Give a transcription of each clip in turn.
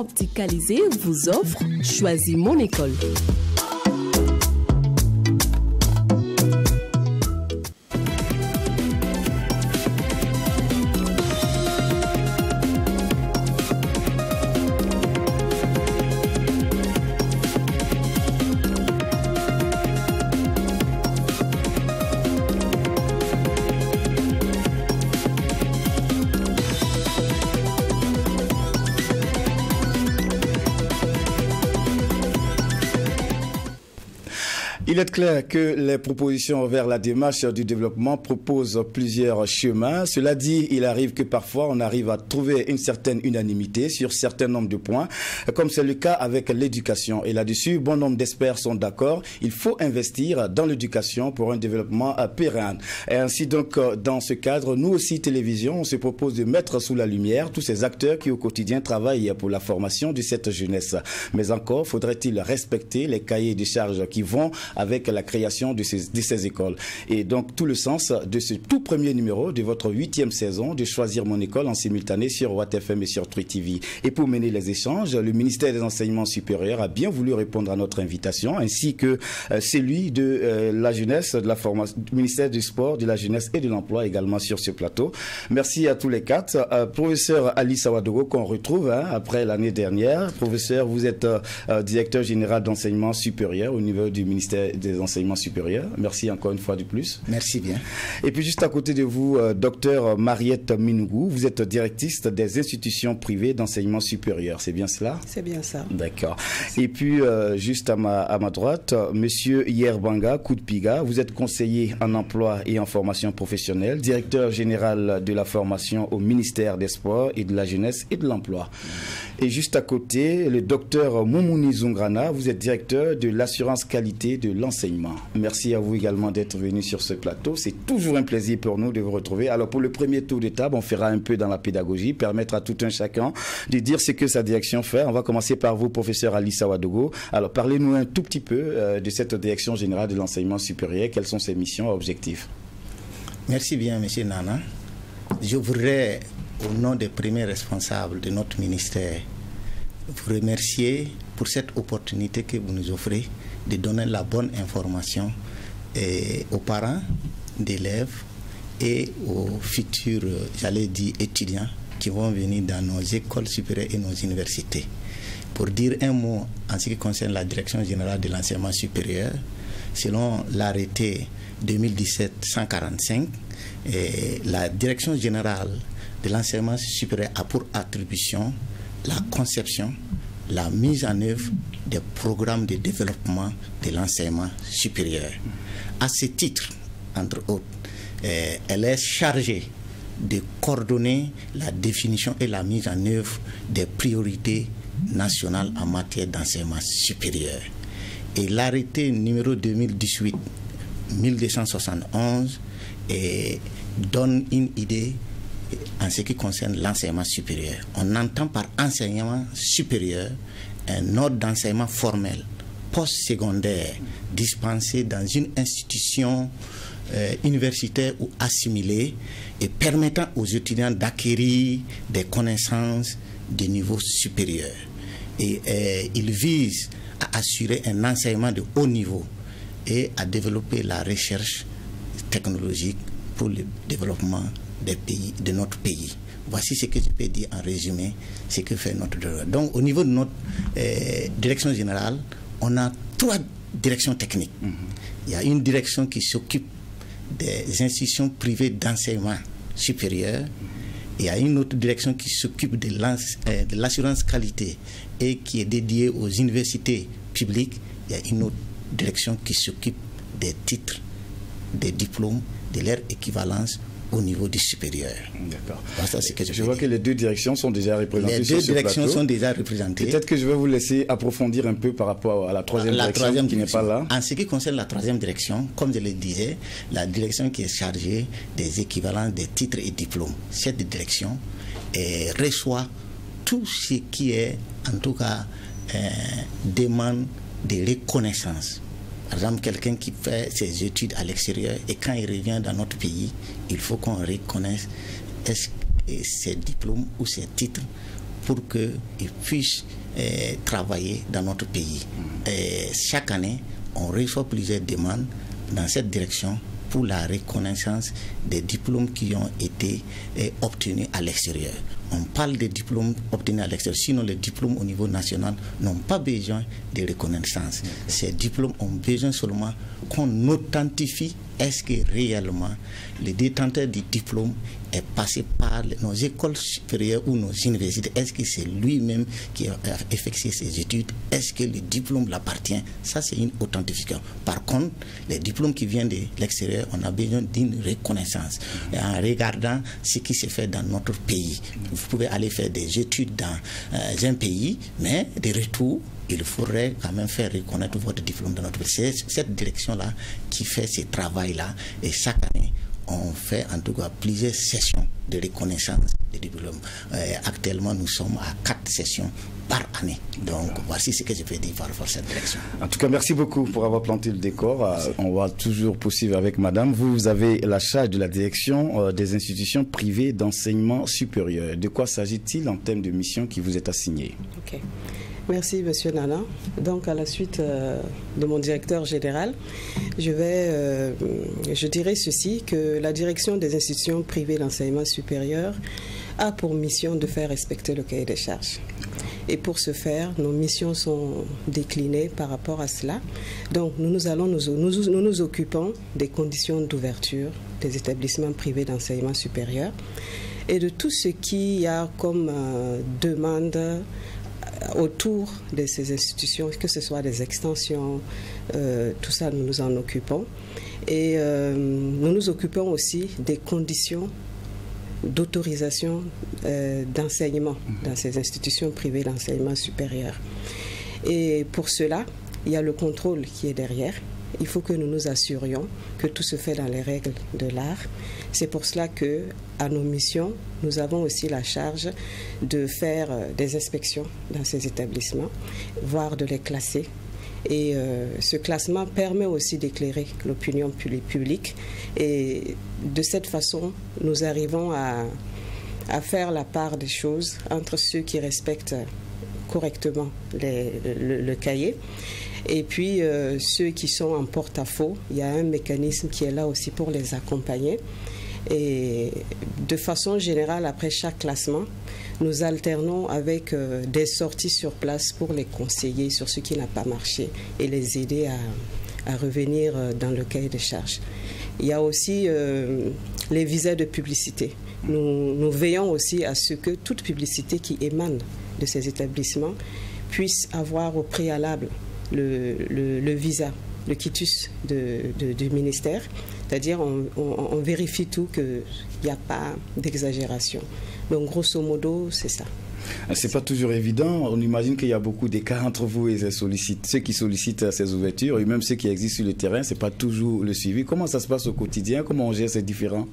Opticalisé vous offre Choisis mon école. Il est clair que les propositions vers la démarche du développement proposent plusieurs chemins. Cela dit, il arrive que parfois on arrive à trouver une certaine unanimité sur certains nombres de points, comme c'est le cas avec l'éducation. Et là-dessus, bon nombre d'experts sont d'accord. Il faut investir dans l'éducation pour un développement pérenne. Et ainsi donc, dans ce cadre, nous aussi, Télévision, on se propose de mettre sous la lumière tous ces acteurs qui au quotidien travaillent pour la formation de cette jeunesse. Mais encore, faudrait-il respecter les cahiers de charges qui vont avec la création de ces écoles. Et donc, tout le sens de ce tout premier numéro de votre 8e saison de Choisir mon école en simultané sur Watt FM et sur Truy TV. Et pour mener les échanges, le ministère des Enseignements supérieurs a bien voulu répondre à notre invitation, ainsi que celui de la jeunesse, de la formation, du ministère du Sport, de la jeunesse et de l'emploi également sur ce plateau. Merci à tous les quatre. Professeur Ali Sawadogo, qu'on retrouve après l'année dernière. Professeur, vous êtes directeur général d'enseignement supérieur au niveau du ministère des enseignements supérieurs. Merci encore une fois de plus. Merci bien. Et puis juste à côté de vous, docteur Mariette Minougou, vous êtes directrice des institutions privées d'enseignement supérieur. C'est bien cela? C'est bien ça. D'accord. Et puis juste à ma droite, monsieur Yerbanga Koudpiga, vous êtes conseiller en emploi et en formation professionnelle, directeur général de la formation au ministère des Sports et de la jeunesse et de l'emploi. Et juste à côté, le docteur Moumouni Zungrana, vous êtes directeur de l'assurance qualité de l'enseignement. Merci à vous également d'être venu sur ce plateau. C'est toujours un plaisir pour nous de vous retrouver. Alors pour le premier tour de table, on fera un peu dans la pédagogie, permettre à tout un chacun de dire ce que sa direction fait. On va commencer par vous, professeur Ali Sawadogo. Alors parlez-nous un tout petit peu de cette direction générale de l'enseignement supérieur. Quelles sont ses missions et objectifs? Merci bien, monsieur Nana. Je voudrais, au nom des premiers responsables de notre ministère, vous remercier pour cette opportunité que vous nous offrez de donner la bonne information aux parents d'élèves et aux futurs, j'allais dire, étudiants qui vont venir dans nos écoles supérieures et nos universités. Pour dire un mot en ce qui concerne la Direction générale de l'enseignement supérieur, selon l'arrêté 2017-145, la Direction générale de l'enseignement supérieur a pour attribution la conception, la mise en œuvre des programmes de développement de l'enseignement supérieur. À ce titre, entre autres, elle est chargée de coordonner la définition et la mise en œuvre des priorités nationales en matière d'enseignement supérieur. Et l'arrêté numéro 2018-1271 donne une idée en ce qui concerne l'enseignement supérieur. On entend par enseignement supérieur un ordre d'enseignement formel, postsecondaire, dispensé dans une institution universitaire ou assimilée et permettant aux étudiants d'acquérir des connaissances de niveau supérieur. Et il vise à assurer un enseignement de haut niveau et à développer la recherche technologique pour le développement de notre pays. Voici ce que je peux dire en résumé, ce que fait notre droit. Donc, au niveau de notre direction générale, on a 3 directions techniques. Il y a une direction qui s'occupe des institutions privées d'enseignement supérieur. Il y a une autre direction qui s'occupe de l'assurance qualité et qui est dédiée aux universités publiques. Il y a une autre direction qui s'occupe des titres, des diplômes, de leur équivalence au niveau du supérieur. D'accord. Je vois que les 2 directions sont déjà représentées. Les 2 directions sont déjà représentées. Peut-être que je vais vous laisser approfondir un peu par rapport à la troisième direction qui n'est pas là. En ce qui concerne la 3e direction, comme je le disais, la direction qui est chargée des équivalences des titres et diplômes. Cette direction reçoit tout ce qui est, en tout cas, demande de reconnaissance. Par exemple, quelqu'un qui fait ses études à l'extérieur et quand il revient dans notre pays, il faut qu'on reconnaisse ses diplômes ou ses titres pour qu'ils puissent travailler dans notre pays. Chaque année, on reçoit plusieurs demandes dans cette direction pour la reconnaissance des diplômes qui ont été obtenus à l'extérieur. On parle des diplômes obtenus à l'extérieur, sinon les diplômes au niveau national n'ont pas besoin de reconnaissance. Ces diplômes ont besoin seulement qu'on authentifie est-ce que réellement le détenteur du diplôme est passé par nos écoles supérieures ou nos universités. Est-ce que c'est lui-même qui a effectué ses études? Est-ce que le diplôme l'appartient? Ça, c'est une authentification. Par contre, les diplômes qui viennent de l'extérieur, on a besoin d'une reconnaissance. Et en regardant ce qui se fait dans notre pays, vous pouvez aller faire des études dans un pays, mais de retour, il faudrait quand même faire reconnaître votre diplôme dans notre pays. C'est cette direction-là qui fait ce travail-là. Et chaque année, on fait en tout cas plusieurs sessions de reconnaissance des diplômes. Actuellement, nous sommes à 4 sessions par année. Donc, voici ce que je peux dire par rapport à cette direction. En tout cas, merci beaucoup pour avoir planté le décor. On va toujours poursuivre avec madame. Vous avez la charge de la direction des institutions privées d'enseignement supérieur. De quoi s'agit-il en termes de mission qui vous est assignée? Ok. Merci, monsieur Nana. Donc, à la suite de mon directeur général, je dirais ceci, que la direction des institutions privées d'enseignement supérieur a pour mission de faire respecter le cahier des charges. Et pour ce faire, nos missions sont déclinées par rapport à cela. Donc, nous nous occupons des conditions d'ouverture des établissements privés d'enseignement supérieur et de tout ce qu'il y a comme demande autour de ces institutions, que ce soit des extensions, tout ça, nous nous en occupons. Et nous nous occupons aussi des conditions d'autorisation d'enseignement dans ces institutions privées d'enseignement supérieur. Et pour cela, il y a le contrôle qui est derrière. Il faut que nous nous assurions que tout se fait dans les règles de l'art. C'est pour cela que, à nos missions, nous avons aussi la charge de faire des inspections dans ces établissements, voire de les classer. Et ce classement permet aussi d'éclairer l'opinion publique. Et de cette façon, nous arrivons à faire la part des choses entre ceux qui respectent correctement le cahier et puis ceux qui sont en porte-à-faux. Il y a un mécanisme qui est là aussi pour les accompagner. Et de façon générale, après chaque classement, nous alternons avec des sorties sur place pour les conseiller sur ce qui n'a pas marché et les aider à revenir dans le cahier de charges. Il y a aussi les visas de publicité. Nous veillons aussi à ce que toute publicité qui émane de ces établissements puisse avoir au préalable le visa, le quitus du ministère. C'est-à-dire on vérifie tout, qu'il n'y a pas d'exagération. Donc grosso modo, c'est ça. C'est pas toujours évident. On imagine qu'il y a beaucoup d'écarts entre vous et ceux qui sollicitent ces ouvertures et même ceux qui existent sur le terrain. C'est pas toujours le suivi. Comment ça se passe au quotidien? Comment on gère ces différends?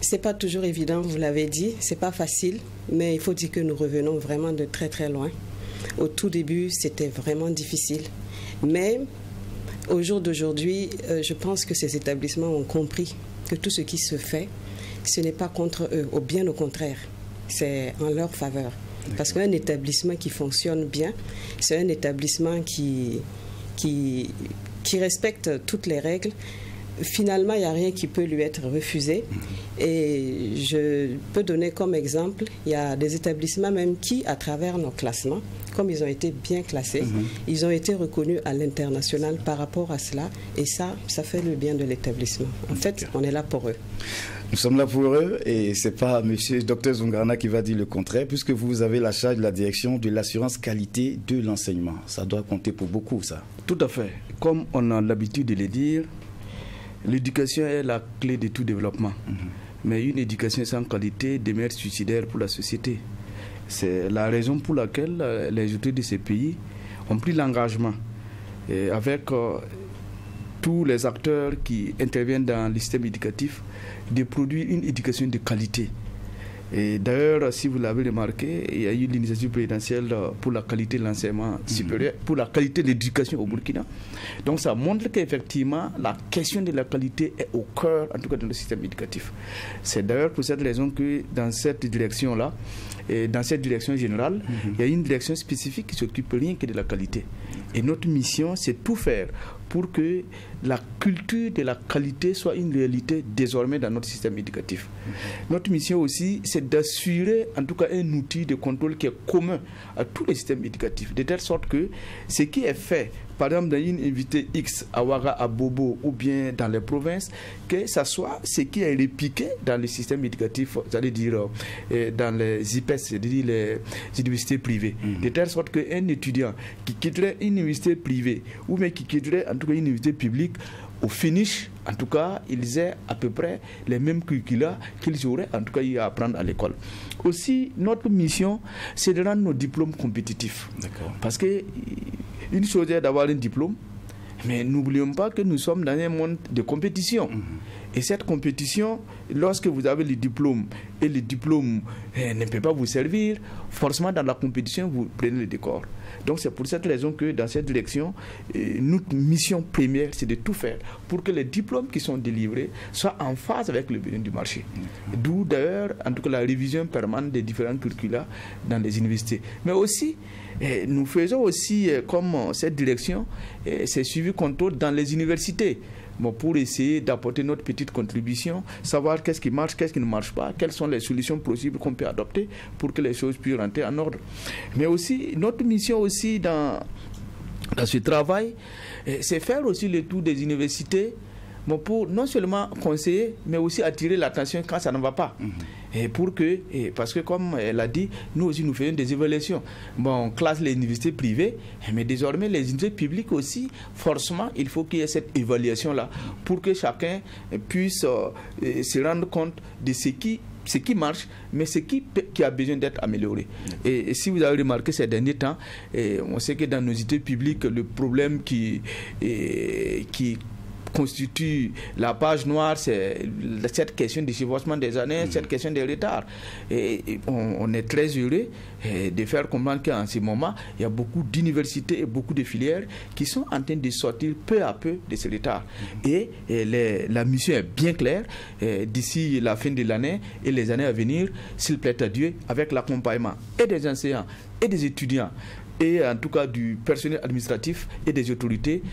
C'est pas toujours évident, vous l'avez dit. C'est pas facile, mais il faut dire que nous revenons vraiment de très très loin. Au tout début, c'était vraiment difficile. Mais au jour d'aujourd'hui, je pense que ces établissements ont compris que tout ce qui se fait, ce n'est pas contre eux, ou bien au contraire, c'est en leur faveur. Parce qu'un établissement qui fonctionne bien, c'est un établissement qui respecte toutes les règles. Finalement, il n'y a rien qui peut lui être refusé. Et je peux donner comme exemple, il y a des établissements même qui, à travers nos classements, comme ils ont été bien classés, ils ont été reconnus à l'international par rapport à cela. Et ça fait le bien de l'établissement. En fait, on est là pour eux. Nous sommes là pour eux et ce n'est pas M. Dr Zungrana qui va dire le contraire, puisque vous avez la charge de la direction de l'assurance qualité de l'enseignement. Ça doit compter pour beaucoup, ça. Tout à fait. Comme on a l'habitude de le dire, l'éducation est la clé de tout développement. Mais une éducation sans qualité demeure suicidaire pour la société. C'est la raison pour laquelle les autorités de ces pays ont pris l'engagement avec tous les acteurs qui interviennent dans le système éducatif de produire une éducation de qualité. Et d'ailleurs, si vous l'avez remarqué, il y a eu l'initiative présidentielle pour la qualité de l'enseignement supérieur, pour la qualité de l'éducation au Burkina. Donc ça montre qu'effectivement, la question de la qualité est au cœur, en tout cas, de notre système éducatif. C'est d'ailleurs pour cette raison que dans cette direction-là, dans cette direction générale, il y a une direction spécifique qui s'occupe rien que de la qualité. Et notre mission, c'est tout faire pour que la culture de la qualité soit une réalité désormais dans notre système éducatif. Notre mission aussi, c'est d'assurer en tout cas un outil de contrôle qui est commun à tous les systèmes éducatifs, de telle sorte que ce qui est fait, par exemple dans une invitée X à Ouaga, à Bobo ou bien dans les provinces, que ça soit ce qui est répliqué dans les systèmes éducatifs, j'allais dire dans les IPES, c'est-à-dire les universités privées, de telle sorte qu'un étudiant qui quitterait une université privée ou bien qui quitterait en tout cas une université publique, au finish, en tout cas, ils aient à peu près les mêmes curricula qu'ils auraient en tout cas eu à apprendre à l'école. Aussi, notre mission, c'est de rendre nos diplômes compétitifs. Parce que une chose est d'avoir un diplôme, mais n'oublions pas que nous sommes dans un monde de compétition. Et cette compétition, lorsque vous avez le diplôme et le diplôme ne peut pas vous servir, forcément dans la compétition, vous prenez le décor. Donc c'est pour cette raison que dans cette direction, notre mission première, c'est de tout faire pour que les diplômes qui sont délivrés soient en phase avec le besoin du marché. D'où d'ailleurs, en tout cas, la révision permanente des différents curricula dans les universités. Mais aussi, nous faisons aussi, comme cette direction, c'est suivi contrôle dans les universités. Bon, pour essayer d'apporter notre petite contribution, savoir qu'est-ce qui marche, qu'est-ce qui ne marche pas, quelles sont les solutions possibles qu'on peut adopter pour que les choses puissent rentrer en ordre. Mais aussi, notre mission aussi dans ce travail, c'est faire aussi le tour des universités, bon, pour non seulement conseiller, mais aussi attirer l'attention quand ça ne va pas. Et pour que, parce que comme elle a dit, nous aussi nous faisons des évaluations. Bon, on classe les universités privées, mais désormais les universités publiques aussi, forcément, il faut qu'il y ait cette évaluation-là pour que chacun puisse se rendre compte de ce qui marche, mais ce qui a besoin d'être amélioré. Et si vous avez remarqué ces derniers temps, on sait que dans nos universités publiques, le problème qui constitue la page noire, c'est cette question du chevauchement des années, cette question des retards. Et on est très heureux de faire comprendre qu'en ce moment, il y a beaucoup d'universités et beaucoup de filières qui sont en train de sortir peu à peu de ces retards. Et la mission est bien claire, d'ici la fin de l'année et les années à venir, s'il plaît à Dieu, avec l'accompagnement et des enseignants et des étudiants, et en tout cas du personnel administratif et des autorités,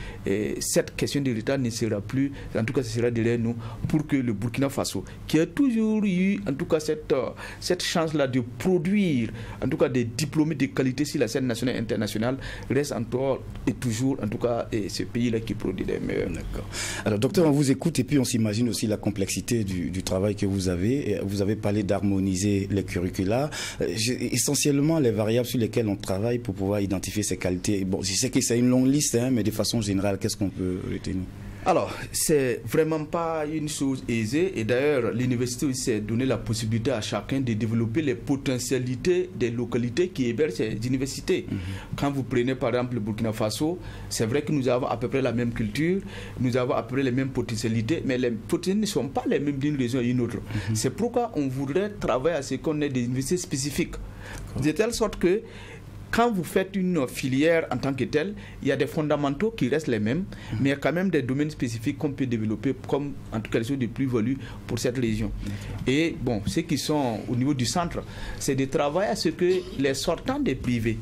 cette question de l'État ne sera plus, en tout cas ce sera derrière nous, pour que le Burkina Faso, qui a toujours eu en tout cas cette chance-là de produire en tout cas des diplômés de qualité sur la scène nationale et internationale, reste encore et toujours en tout cas ce pays-là qui produit les meilleurs. D'accord. Alors docteur, on vous écoute et puis on s'imagine aussi la complexité du travail que vous avez. Et vous avez parlé d'harmoniser les curricula, essentiellement les variables sur lesquelles on travaille pour pouvoir identifier ces qualités. Bon, je sais que c'est une longue liste, mais de façon générale, qu'est-ce qu'on peut retenir? Alors, c'est vraiment pas une chose aisée, et d'ailleurs l'université aussi s'est donné la possibilité à chacun de développer les potentialités des localités qui hébergent ces universités. Quand vous prenez par exemple le Burkina Faso, c'est vrai que nous avons à peu près la même culture, nous avons à peu près les mêmes potentialités, mais les potentialités ne sont pas les mêmes d'une région à une autre. C'est pourquoi on voudrait travailler à ce qu'on ait des universités spécifiques, de telle sorte que quand vous faites une filière en tant que telle, il y a des fondamentaux qui restent les mêmes, mais il y a quand même des domaines spécifiques qu'on peut développer comme en tout cas les choses de plus-value pour cette région. Et bon, ceux qui sont au niveau du centre, c'est de travailler à ce que les sortants des privés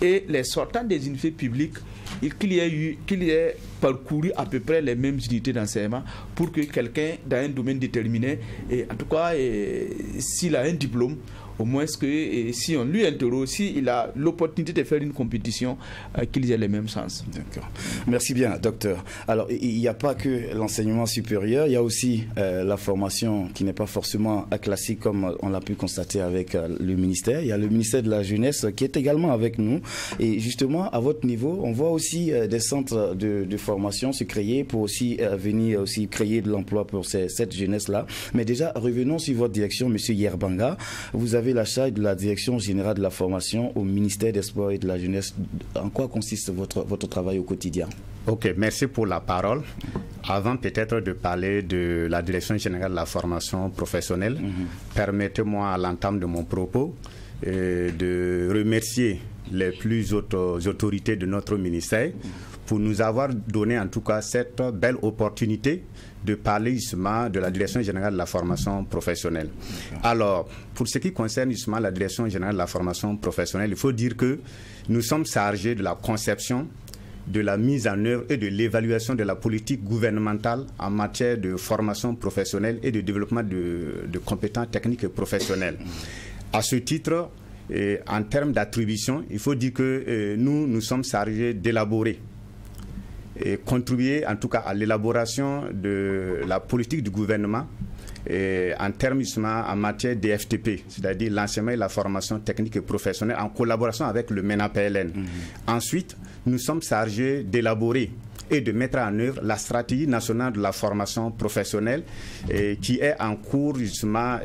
et les sortants des universités publiques, qu'il y ait parcouru à peu près les mêmes unités d'enseignement pour que quelqu'un dans un domaine déterminé, et en tout cas s'il a un diplôme, au moins que si on lui interroge, s'il a l'opportunité de faire une compétition, qu'ils aient les mêmes chances. D'accord. Merci bien, docteur. Alors, il n'y a pas que l'enseignement supérieur, il y a aussi la formation qui n'est pas forcément classique comme on l'a pu constater avec le ministère. Il y a le ministère de la Jeunesse qui est également avec nous. Et justement, à votre niveau, on voit aussi des centres de formation se créer pour aussi venir aussi créer de l'emploi pour cette jeunesse-là. Mais déjà, revenons sur votre direction, M. Yerbanga. Vous avez la charge de la direction générale de la formation au ministère des Sports et de la Jeunesse. En quoi consiste votre travail au quotidien? Ok, merci pour la parole. Avant peut-être de parler de la Direction générale de la formation professionnelle, permettez-moi à l'entame de mon propos de remercier les plus hautes autorités de notre ministère pour nous avoir donné en tout cas cette belle opportunité de parler justement de la Direction générale de la formation professionnelle. Alors, pour ce qui concerne justement la Direction générale de la formation professionnelle, il faut dire que nous sommes chargés de la conception, de la mise en œuvre et de l'évaluation de la politique gouvernementale en matière de formation professionnelle et de développement de compétences techniques et professionnelles. À ce titre, en termes d'attribution, il faut dire que nous sommes chargés d'élaborer et contribuer en tout cas à l'élaboration de la politique du gouvernement en termes justement en matière de FTP, c'est-à-dire l'enseignement et la formation technique et professionnelle en collaboration avec le MENA-PLN. Ensuite, nous sommes chargés d'élaborer et de mettre en œuvre la stratégie nationale de la formation professionnelle qui est en cours justement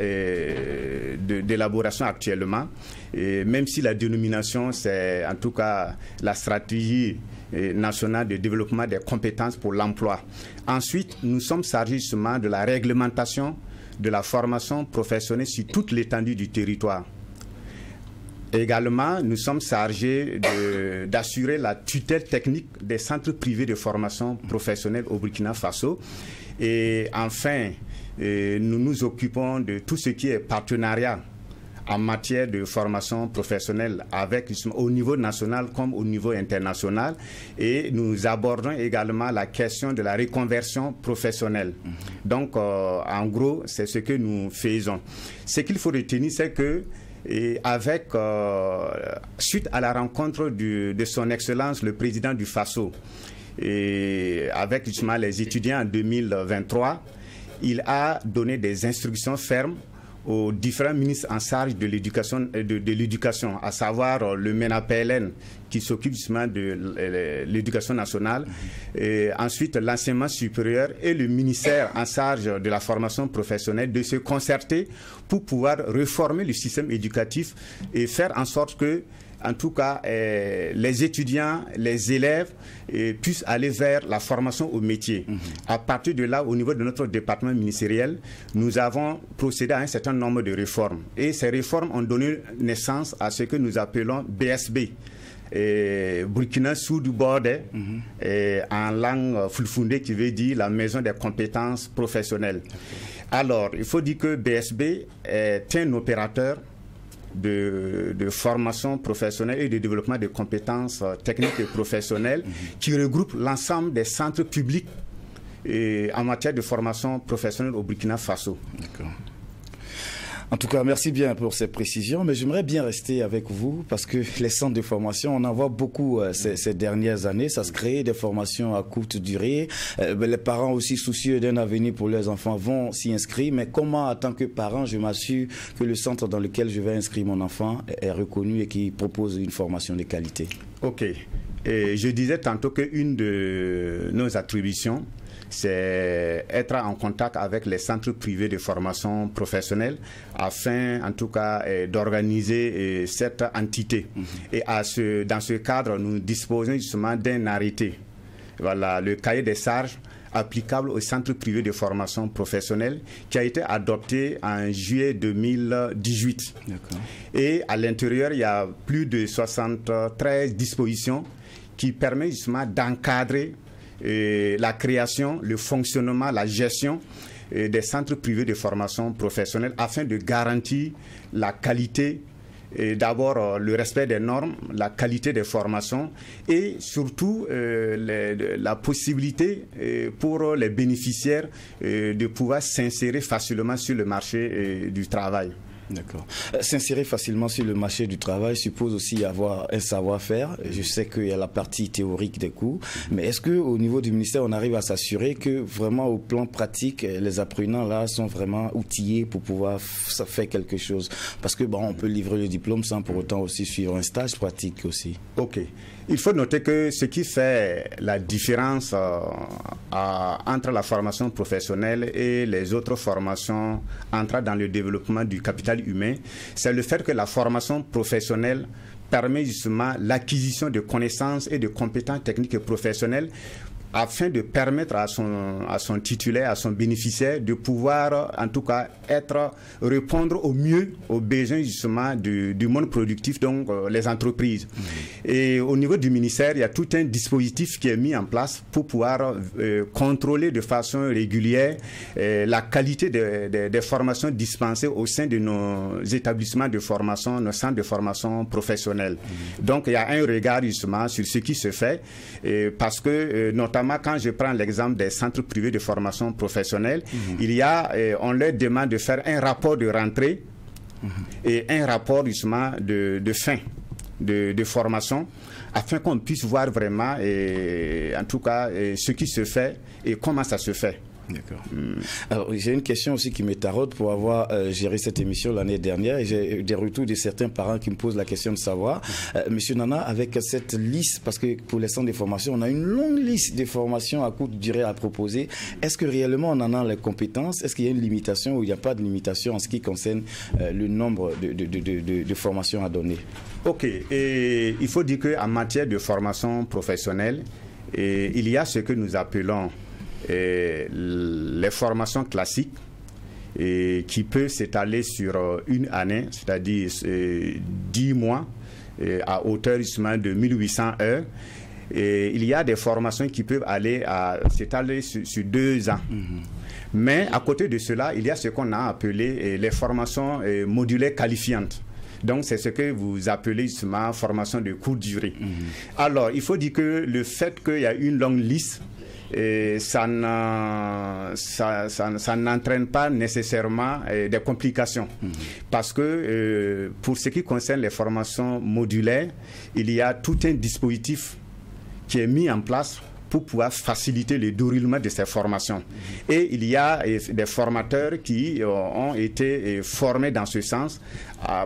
d'élaboration actuellement. Et même si la dénomination, c'est en tout cas la stratégie nationale de développement des compétences pour l'emploi. Ensuite, nous sommes chargés justement de la réglementation de la formation professionnelle sur toute l'étendue du territoire. Également, nous sommes chargés d'assurer la tutelle technique des centres privés de formation professionnelle au Burkina Faso. Et enfin, nous nous occupons de tout ce qui est partenariat en matière de formation professionnelle avec, au niveau national comme au niveau international. Et nous abordons également la question de la reconversion professionnelle. Donc, en gros, c'est ce que nous faisons. Ce qu'il faut retenir, c'est que suite à la rencontre de son Excellence, le président du FASO, et avec justement les étudiants en 2023, il a donné des instructions fermes aux différents ministres en charge de l'éducation, à savoir le MENA-PLN qui s'occupe justement de l'éducation nationale, et ensuite l'enseignement supérieur et le ministère en charge de la formation professionnelle de se concerter pour pouvoir réformer le système éducatif et faire en sorte que en tout cas, les étudiants, les élèves puissent aller vers la formation au métier. À partir de là, au niveau de notre département ministériel, nous avons procédé à un certain nombre de réformes. Et ces réformes ont donné naissance à ce que nous appelons BSB. Burkina Soudou Bordé, en langue fulfundé, qui veut dire la maison des compétences professionnelles. Alors, il faut dire que BSB est un opérateur de formation professionnelle et de développement de compétences techniques et professionnelles qui regroupe l'ensemble des centres publics en matière de formation professionnelle au Burkina Faso. D'accord. En tout cas, merci bien pour ces précisions, mais j'aimerais bien rester avec vous parce que les centres de formation, on en voit beaucoup ces dernières années. Ça se crée des formations à courte durée. Les parents aussi soucieux d'un avenir pour leurs enfants vont s'y inscrire. Mais comment, en tant que parent, je m'assure que le centre dans lequel je vais inscrire mon enfant est reconnu et qui propose une formation de qualité? Ok. Et je disais tantôt qu'une de nos attributions, c'est être en contact avec les centres privés de formation professionnelle afin, en tout cas, d'organiser cette entité. Et dans ce cadre, nous disposons justement d'un arrêté. Voilà, le cahier des charges applicable aux centres privés de formation professionnelle qui a été adopté en juillet 2018. Et à l'intérieur, il y a plus de 73 dispositions qui permettent justement d'encadrer la création, le fonctionnement, la gestion des centres privés de formation professionnelle afin de garantir la qualité, d'abord le respect des normes, la qualité des formations et surtout la possibilité pour les bénéficiaires de pouvoir s'insérer facilement sur le marché du travail. D'accord. S'insérer facilement sur le marché du travail suppose aussi avoir un savoir-faire. Je sais qu'il y a la partie théorique des cours, mais est-ce qu'au niveau du ministère, on arrive à s'assurer que vraiment au plan pratique, les apprenants là sont vraiment outillés pour pouvoir faire quelque chose? Parce que bon, on peut livrer le diplôme sans pour autant aussi suivre un stage pratique aussi. Ok. Il faut noter que ce qui fait la différence entre la formation professionnelle et les autres formations entrant dans le développement du capital capital humain, c'est le fait que la formation professionnelle permet justement l'acquisition de connaissances et de compétences techniques et professionnelles afin de permettre à son titulaire, à son bénéficiaire de pouvoir en tout cas répondre au mieux aux besoins justement du monde productif, donc les entreprises. Et au niveau du ministère, il y a tout un dispositif qui est mis en place pour pouvoir contrôler de façon régulière la qualité des formations dispensées au sein de nos établissements de formation, nos centres de formation professionnelle. Donc il y a un regard justement sur ce qui se fait parce que notamment quand je prends l'exemple des centres privés de formation professionnelle, il y a, on leur demande de faire un rapport de rentrée et un rapport justement de fin de formation afin qu'on puisse voir vraiment, en tout cas, ce qui se fait et comment ça se fait. D'accord. Alors, j'ai une question aussi qui me taraude pour avoir géré cette émission l'année dernière et j'ai des retours de certains parents qui me posent la question de savoir, Monsieur Nana, avec cette liste, parce que pour les centres de formation, on a une longue liste de formations à courte durée à proposer. Est-ce que réellement on en a les compétences? Est-ce qu'il y a une limitation ou il n'y a pas de limitation en ce qui concerne le nombre de formations à donner? Ok. Et il faut dire qu'en matière de formation professionnelle, il y a ce que nous appelons les formations classiques qui peuvent s'étaler sur une année, c'est-à-dire 10 mois à hauteur de 1800 heures. Et il y a des formations qui peuvent s'étaler sur 2 ans. Mais à côté de cela, il y a ce qu'on a appelé les formations modulaires qualifiantes. Donc, c'est ce que vous appelez justement formation de courte durée. Alors, il faut dire que le fait qu'il y a une longue liste, ça n'entraîne pas nécessairement des complications. Parce que pour ce qui concerne les formations modulaires, il y a tout un dispositif qui est mis en place pour pouvoir faciliter le déroulement de ces formations. Et il y a des formateurs qui ont été formés dans ce sens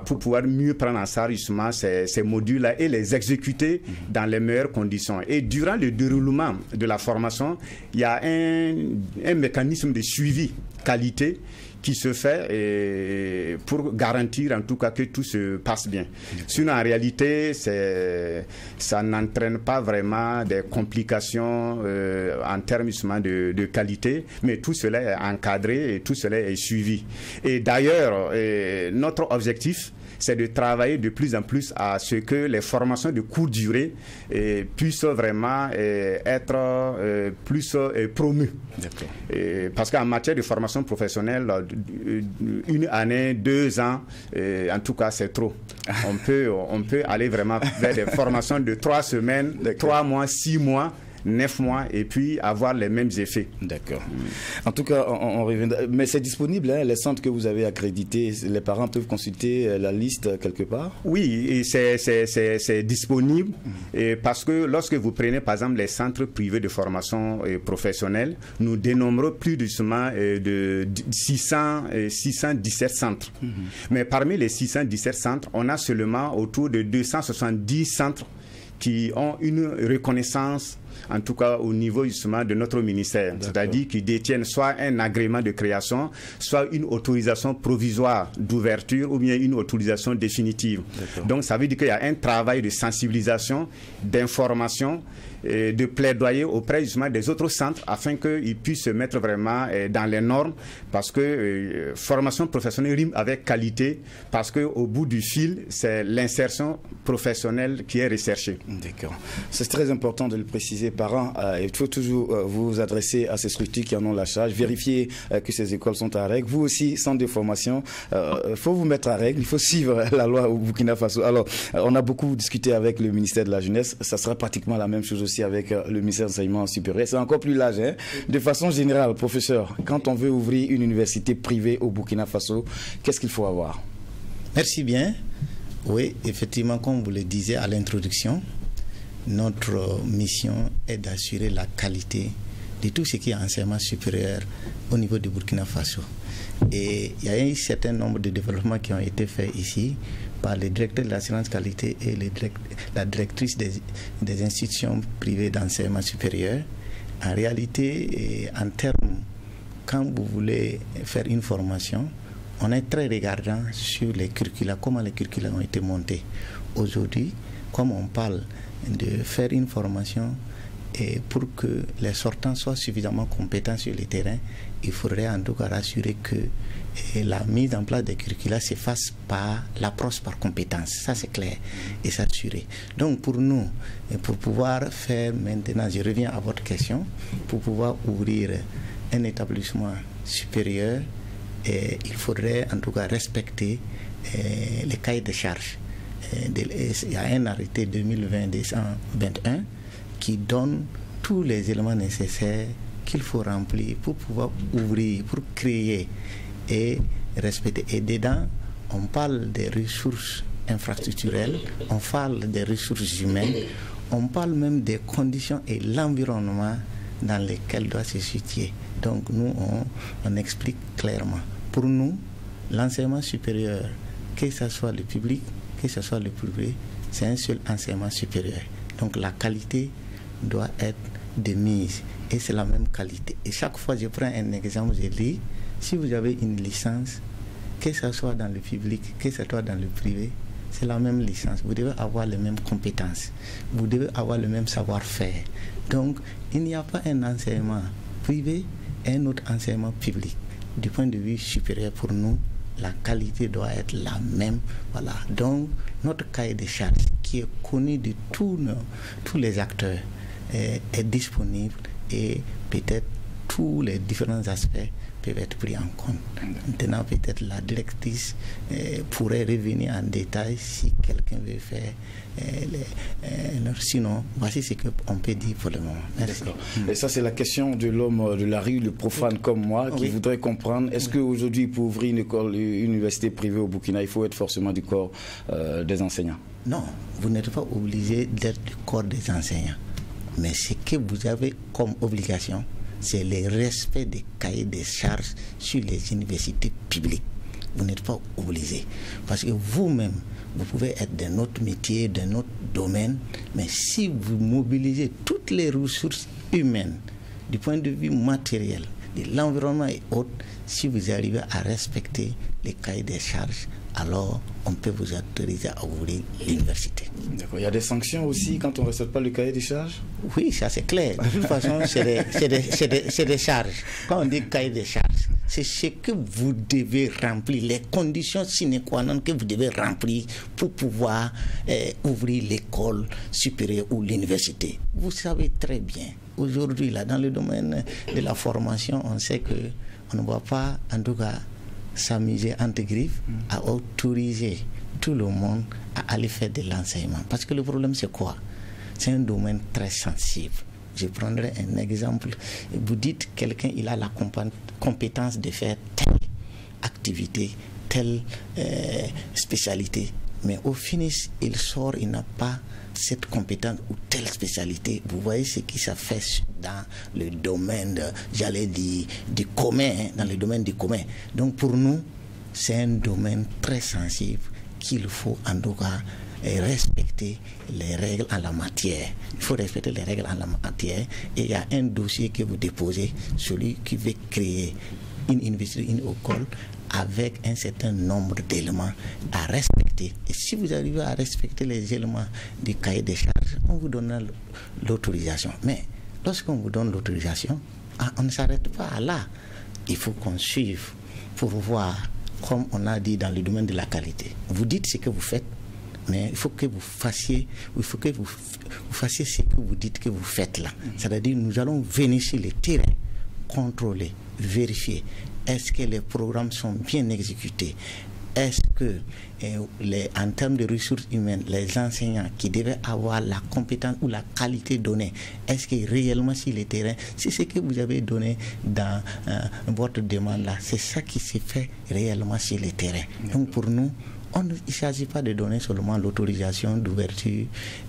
pour pouvoir mieux prendre en charge justement ces modules-là et les exécuter dans les meilleures conditions. Et durant le déroulement de la formation, il y a un mécanisme de suivi qualité qui se fait pour garantir en tout cas que tout se passe bien. Sinon, en réalité, ça n'entraîne pas vraiment des complications en termes justement de qualité, mais tout cela est encadré et tout cela est suivi. Et d'ailleurs, notre objectif, c'est de travailler de plus en plus à ce que les formations de courte durée puissent vraiment être plus promues. Parce qu'en matière de formation professionnelle, 1 année, 2 ans, en tout cas, c'est trop. On peut aller vraiment vers des formations de 3 semaines, 3 mois, 6 mois, 9 mois et puis avoir les mêmes effets. D'accord. En tout cas, on reviendra. Mais c'est disponible, hein, les centres que vous avez accrédités, les parents peuvent consulter la liste quelque part? Oui, et c'est disponible parce que lorsque vous prenez par exemple les centres privés de formation professionnelle, nous dénombrons plus justement de 617 centres. Mais parmi les 617 centres, on a seulement autour de 270 centres qui ont une reconnaissance, en tout cas au niveau justement de notre ministère, c'est-à-dire qui détiennent soit un agrément de création, soit une autorisation provisoire d'ouverture ou bien une autorisation définitive. Donc ça veut dire qu'il y a un travail de sensibilisation, d'information, de plaidoyer auprès justement des autres centres afin qu'ils puissent se mettre vraiment dans les normes, parce que formation professionnelle rime avec qualité, parce qu'au bout du fil, c'est l'insertion professionnelle qui est recherchée. D'accord. C'est très important de le préciser, parents. Il faut toujours vous adresser à ces structures qui en ont la charge, vérifier que ces écoles sont à règle. Vous aussi, centre de formation, il faut vous mettre à règle, il faut suivre la loi au Burkina Faso. Alors, on a beaucoup discuté avec le ministère de la Jeunesse, ça sera pratiquement la même chose aussi avec le ministère de l'Enseignement supérieur. C'est encore plus large. Hein? De façon générale, professeur, quand on veut ouvrir une université privée au Burkina Faso, qu'est-ce qu'il faut avoir? Merci bien. Oui, effectivement, comme vous le disiez à l'introduction, notre mission est d'assurer la qualité de tout ce qui est enseignement supérieur au niveau du Burkina Faso. Et il y a un certain nombre de développements qui ont été faits ici par le directeur de l'assurance qualité et la directrice des institutions privées d'enseignement supérieur. En réalité, en termes, quand vous voulez faire une formation, on est très regardant sur les curricula, comment les curricula ont été montés. Aujourd'hui, comme on parle de faire une formation et pour que les sortants soient suffisamment compétents sur le terrain, il faudrait en tout cas rassurer que la mise en place des curricula se fasse par l'approche par compétence. Ça, c'est clair et s'assurer. Donc, pour nous, et pour pouvoir faire maintenant, je reviens à votre question, pour pouvoir ouvrir un établissement supérieur, il faudrait en tout cas respecter les cahiers de charges. Il y a un arrêté 2020-221 qui donne tous les éléments nécessaires qu'il faut remplir pour pouvoir ouvrir, pour créer et respecter. Et dedans, on parle des ressources infrastructurelles, on parle des ressources humaines, on parle même des conditions et l'environnement dans lesquels doit se situer. Donc nous, on explique clairement. Pour nous, l'enseignement supérieur, que ce soit le public, que ce soit le privé, c'est un seul enseignement supérieur. Donc la qualité doit être de mise et c'est la même qualité. Et chaque fois, je prends un exemple, je dis, si vous avez une licence, que ce soit dans le public, que ce soit dans le privé, c'est la même licence. Vous devez avoir les mêmes compétences, vous devez avoir le même savoir-faire. Donc, il n'y a pas un enseignement privé et un autre enseignement public. Du point de vue supérieur, pour nous, la qualité doit être la même. Voilà. Donc, notre cahier de charges, qui est connu de tous les acteurs, est disponible et peut-être tous les différents aspects peuvent être pris en compte. Maintenant, peut-être la directrice pourrait revenir en détail si quelqu'un veut faire. Sinon, voici ce qu'on peut dire pour le moment. Merci. Et ça, c'est la question de l'homme de la rue, le profane comme moi, qui voudrait comprendre. Est-ce qu'aujourd'hui, pour ouvrir une université privée au Burkina, il faut être forcément du corps des enseignants? Non, vous n'êtes pas obligé d'être du corps des enseignants. Mais ce que vous avez comme obligation, c'est le respect des cahiers de charges sur les universités publiques. Vous n'êtes pas obligé. Parce que vous-même, vous pouvez être d'un autre métier, d'un autre domaine, mais si vous mobilisez toutes les ressources humaines, du point de vue matériel, de l'environnement et autres, si vous arrivez à respecter les cahiers de charges, alors on peut vous autoriser à ouvrir l'université. D'accord. Il y a des sanctions aussi quand on ne respecte pas le cahier des charges? Oui, ça c'est clair. De toute façon, c'est des charges. Quand on dit cahier des charges, c'est ce que vous devez remplir, les conditions sine qua non que vous devez remplir pour pouvoir ouvrir l'école supérieure ou l'université. Vous savez très bien, aujourd'hui, là, dans le domaine de la formation, on sait qu'on ne va pas, en tout cas, s'amuser entre griffes à autoriser tout le monde à aller faire de l'enseignement. Parce que le problème, c'est quoi? C'est un domaine très sensible. Je prendrai un exemple. Vous dites quelqu'un, il a la compétence de faire telle activité, telle spécialité. Mais au finish, il sort, il n'a pas cette compétence ou telle spécialité. Vous voyez ce qui se fait dans le domaine, j'allais dire, du commun, dans le domaine du commun. Donc pour nous, c'est un domaine très sensible qu'il faut en tout cas respecter les règles en la matière. Il faut respecter les règles en la matière et il y a un dossier que vous déposez, celui qui veut créer une université, une école, avec un certain nombre d'éléments à respecter. Et si vous arrivez à respecter les éléments du cahier des charges, on vous donne l'autorisation. Mais lorsqu'on vous donne l'autorisation, on ne s'arrête pas là. Il faut qu'on suive pour voir, comme on a dit dans le domaine de la qualité. Vous dites ce que vous faites, mais il faut que vous fassiez, ce que vous dites que vous faites là. C'est-à-dire, nous allons venir sur le terrain, contrôler, vérifier. Est-ce que les programmes sont bien exécutés? Est-ce que, en termes de ressources humaines, les enseignants qui devaient avoir la compétence ou la qualité donnée, est-ce que réellement sur le terrain, c'est ce que vous avez donné dans votre demande là, c'est ça qui se fait réellement sur le terrain. Donc pour nous, il ne s'agit pas de donner seulement l'autorisation d'ouverture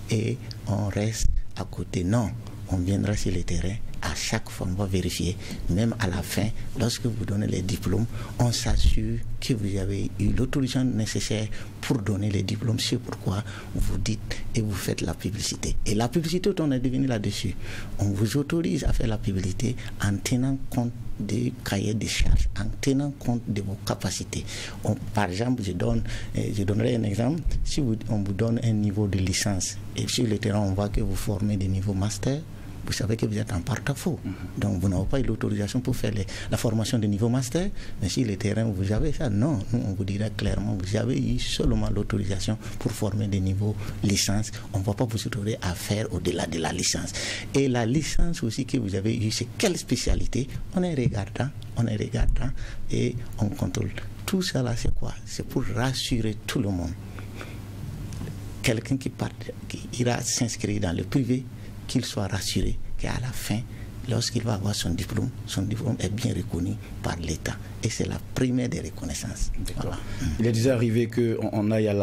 et on reste à côté. Non, on viendra sur le terrain à chaque fois, on va vérifier. Même à la fin, lorsque vous donnez les diplômes, on s'assure que vous avez eu l'autorisation nécessaire pour donner les diplômes. C'est pourquoi vous dites et vous faites la publicité. Et la publicité, on est devenu là-dessus. On vous autorise à faire la publicité en tenant compte des cahiers de charges, en tenant compte de vos capacités. Par exemple, je donnerai un exemple. Si on vous donne un niveau de licence et sur le terrain, on voit que vous formez des niveaux master, vous savez que vous êtes en porte-à-faux. Donc, vous n'avez pas eu l'autorisation pour faire la formation de niveau master, mais sur le terrain, vous avez ça. Non, nous, on vous dirait clairement, vous avez eu seulement l'autorisation pour former des niveaux licence. On ne va pas vous autoriser à faire au-delà de la licence. Et la licence aussi que vous avez eue, c'est quelle spécialité? On est regardant et on contrôle. Tout ça là, c'est quoi? C'est pour rassurer tout le monde. Quelqu'un qui ira s'inscrire dans le privé, qu'il soit rassuré qu'à la fin, lorsqu'il va avoir son diplôme est bien reconnu par l'État. Et c'est la première des reconnaissances. Voilà. Il est déjà arrivé qu'on aille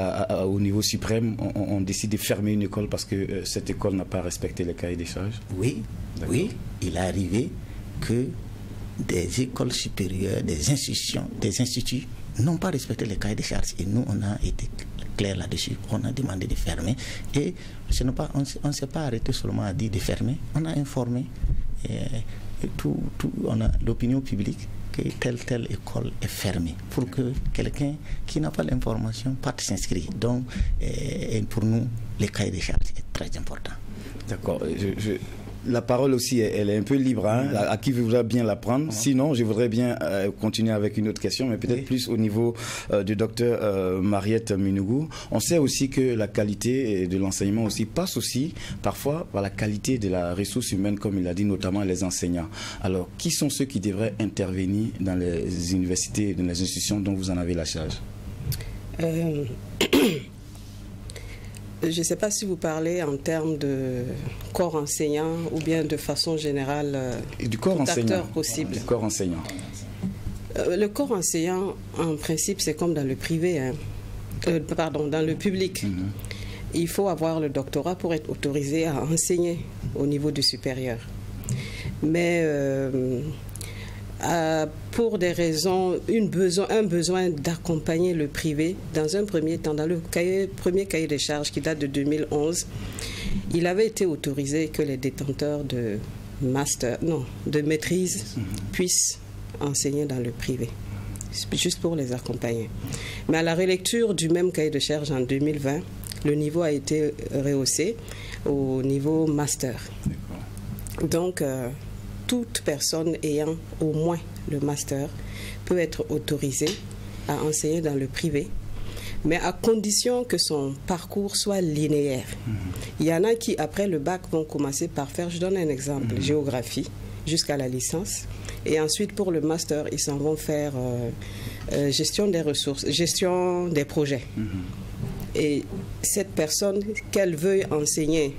au niveau suprême, on décide de fermer une école parce que cette école n'a pas respecté les cahiers des charges? Oui, il est arrivé que des écoles supérieures, des instituts n'ont pas respecté les cahiers des charges. Et nous, on a été clair là-dessus. On a demandé de fermer. Et on ne s'est pas arrêté seulement à dire de fermer. On a informé on a l'opinion publique que telle école est fermée pour que quelqu'un qui n'a pas l'information parte s'inscrire. Donc, pour nous, les cahiers des charges est très important. D'accord. La parole aussi, elle est un peu libre, hein, à qui voudra bien la prendre. Sinon, je voudrais bien continuer avec une autre question, mais peut-être plus au niveau du docteur Mariette Minougou. On sait aussi que la qualité de l'enseignement aussi passe aussi parfois par la qualité de la ressource humaine, comme il a dit, notamment les enseignants. Alors, qui sont ceux qui devraient intervenir dans les universités, dans les institutions dont vous en avez la charge? Je ne sais pas si vous parlez en termes de corps enseignant ou bien de façon générale du corps enseignant possible. Du corps enseignant. Le corps enseignant, en principe, c'est comme dans le privé, hein. Dans le public. Il faut avoir le doctorat pour être autorisé à enseigner au niveau du supérieur. Mais pour des raisons, un besoin d'accompagner le privé, dans un premier temps, dans le premier cahier des charges qui date de 2011, il avait été autorisé que les détenteurs de maîtrise puissent enseigner dans le privé, juste pour les accompagner. Mais à la relecture du même cahier de charges en 2020, le niveau a été rehaussé au niveau master. Donc, toute personne ayant au moins le master peut être autorisée à enseigner dans le privé, mais à condition que son parcours soit linéaire. Il y en a qui, après le bac, vont commencer par faire, je donne un exemple, géographie, jusqu'à la licence. Et ensuite, pour le master, ils s'en vont faire gestion des ressources, gestion des projets. Et cette personne, qu'elle veuille enseigner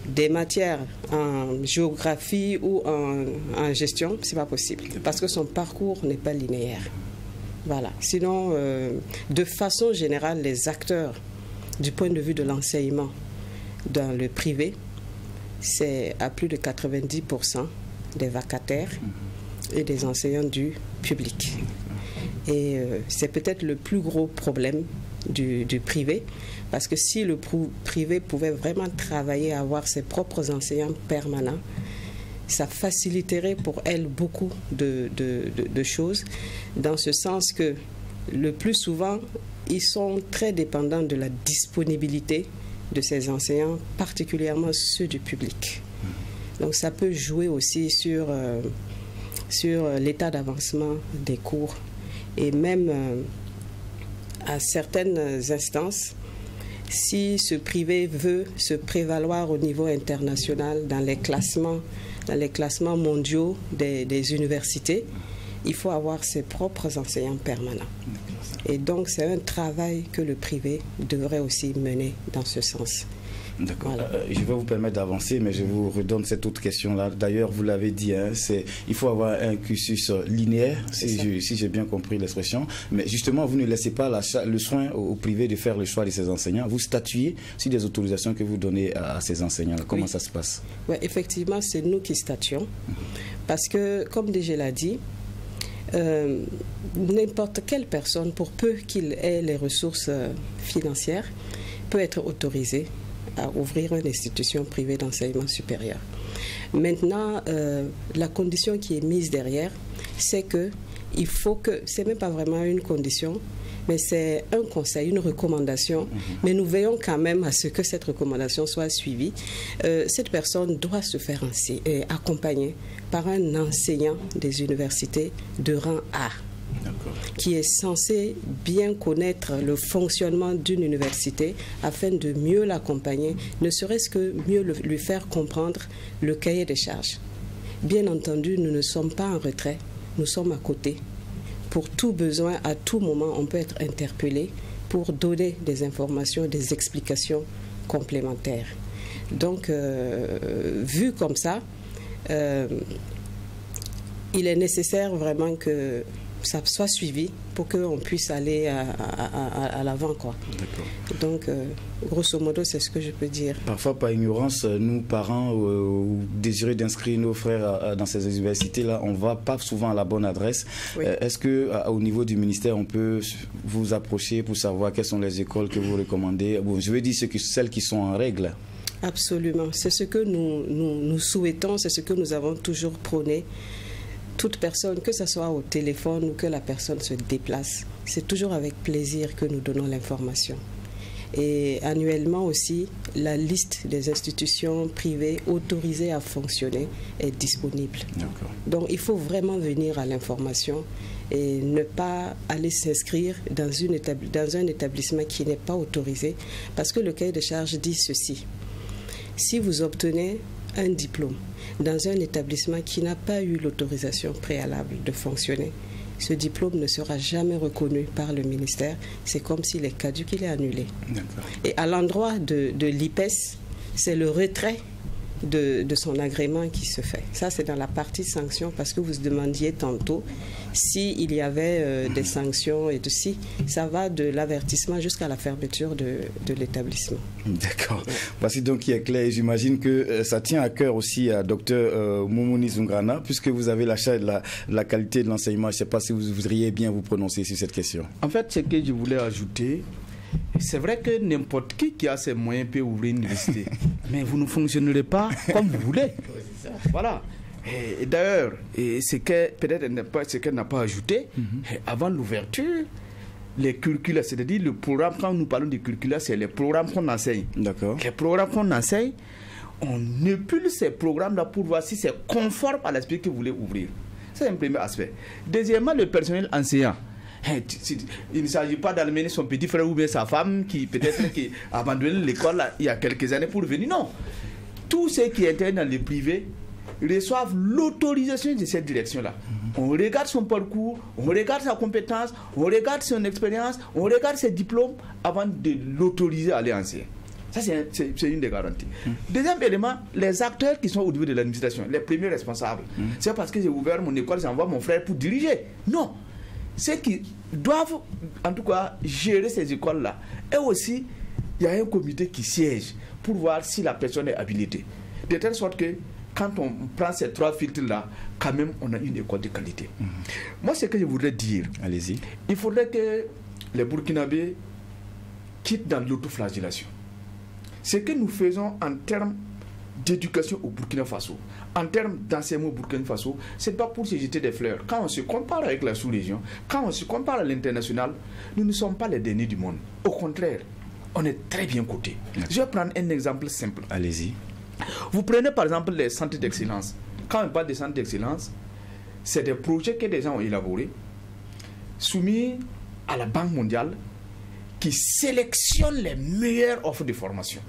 des matières en géographie ou en gestion, c'est pas possible parce que son parcours n'est pas linéaire. Voilà. Sinon, de façon générale, les acteurs du point de vue de l'enseignement dans le privé, c'est à plus de 90% des vacataires et des enseignants du public. Et c'est peut-être le plus gros problème du privé, parce que si le privé pouvait vraiment travailler à avoir ses propres enseignants permanents, ça faciliterait pour elle beaucoup de choses, dans ce sens que le plus souvent, ils sont très dépendants de la disponibilité de ces enseignants, particulièrement ceux du public. Donc ça peut jouer aussi sur l'état d'avancement des cours, et même à certaines instances, si ce privé veut se prévaloir au niveau international dans les classements mondiaux des universités, il faut avoir ses propres enseignants permanents. Et donc c'est un travail que le privé devrait aussi mener dans ce sens. D'accord. Voilà. Je vais vous permettre d'avancer, mais je vous redonne cette autre question-là. D'ailleurs, vous l'avez dit, hein, il faut avoir un cursus linéaire, si j'ai bien compris l'expression. Mais justement, vous ne laissez pas le soin au privé de faire le choix de ces enseignants. Vous statuez sur des autorisations que vous donnez à ces enseignants. Comment ça se passe? Ouais, effectivement, c'est nous qui statuons. Parce que, comme déjà l'a dit, n'importe quelle personne, pour peu qu'il ait les ressources financières, peut être autorisée à ouvrir une institution privée d'enseignement supérieur. Maintenant, la condition qui est mise derrière, c'est que il faut que, c'est même pas vraiment une condition, mais c'est un conseil, une recommandation. Mais nous veillons quand même à ce que cette recommandation soit suivie. Cette personne doit se faire accompagner par un enseignant des universités de rang A, qui est censé bien connaître le fonctionnement d'une université afin de mieux l'accompagner, ne serait-ce que mieux lui faire comprendre le cahier des charges. Bien entendu, nous ne sommes pas en retrait, nous sommes à côté. Pour tout besoin, à tout moment, on peut être interpellé pour donner des informations, des explications complémentaires. Donc, vu comme ça, il est nécessaire vraiment que ça soit suivi pour qu'on puisse aller à l'avant, quoi. Donc, grosso modo, c'est ce que je peux dire. Parfois, par ignorance, nous, parents, ou désireux d'inscrire nos frères dans ces universités-là, on ne va pas souvent à la bonne adresse. Oui. Est-ce qu'au niveau du ministère, on peut vous approcher pour savoir quelles sont les écoles que vous recommandez? Bon, je veux dire celles qui sont en règle. Absolument. C'est ce que nous souhaitons, c'est ce que nous avons toujours prôné. Toute personne, que ce soit au téléphone ou que la personne se déplace, c'est toujours avec plaisir que nous donnons l'information. Et annuellement aussi, la liste des institutions privées autorisées à fonctionner est disponible. Donc il faut vraiment venir à l'information et ne pas aller s'inscrire dans un établissement qui n'est pas autorisé, parce que le cahier de charges dit ceci: si vous obtenez un diplôme dans un établissement qui n'a pas eu l'autorisation préalable de fonctionner, ce diplôme ne sera jamais reconnu par le ministère. C'est comme s'il est caduc, il est annulé. Et à l'endroit de l'IPES, c'est le retrait de son agrément qui se fait. Ça, c'est dans la partie sanctions, parce que vous demandiez tantôt s'il y avait des sanctions et si ça va de l'avertissement jusqu'à la fermeture de l'établissement. D'accord. Voici donc qui est clair. J'imagine que ça tient à cœur aussi à Dr Moumouni Zoungrana, puisque vous avez la charge de la qualité de l'enseignement. Je ne sais pas si vous voudriez bien vous prononcer sur cette question. En fait, ce que je voulais ajouter, c'est vrai que n'importe qui a ses moyens peut ouvrir une université, mais vous ne fonctionnerez pas comme vous voulez. Voilà. Et d'ailleurs, ce qu'elle n'a pas ajouté, avant l'ouverture, les curricula, c'est-à-dire le programme, quand nous parlons de curricula, c'est les programmes qu'on enseigne. D'accord. Les programmes qu'on enseigne, on épule ces programmes-là pour voir si c'est conforme à l'aspect que vous voulez ouvrir. C'est un premier aspect. Deuxièmement, le personnel enseignant. Il ne s'agit pas d'amener son petit frère ou bien sa femme qui peut-être qui a abandonné l'école il y a quelques années pour venir. Non. Tous ceux qui étaient dans le privé reçoivent l'autorisation de cette direction-là. On regarde son parcours, on regarde sa compétence, on regarde son expérience, on regarde ses diplômes avant de l'autoriser à aller enseigner. Ça, c'est une des garanties. Deuxième élément, les acteurs qui sont au niveau de l'administration, les premiers responsables. C'est parce que j'ai ouvert mon école, j'envoie mon frère pour diriger. Non. Ceux qui doivent, en tout cas, gérer ces écoles-là. Et aussi, il y a un comité qui siège pour voir si la personne est habilitée. De telle sorte que, quand on prend ces trois filtres-là, quand même, on a une école de qualité. Moi, ce que je voudrais dire, allez-y, il faudrait que les Burkinabés quittent dans l'autoflagellation. Ce que nous faisons en termes d'éducation au Burkina Faso, en termes d'enseignement au Burkina Faso, ce n'est pas pour se jeter des fleurs. Quand on se compare avec la sous-région, quand on se compare à l'international, nous ne sommes pas les derniers du monde. Au contraire, on est très bien cotés. Je vais prendre un exemple simple. Allez-y. Vous prenez par exemple les centres d'excellence. Quand on parle des centres d'excellence, c'est des projets que des gens ont élaborés, soumis à la Banque mondiale, qui sélectionnent les meilleures offres de formation.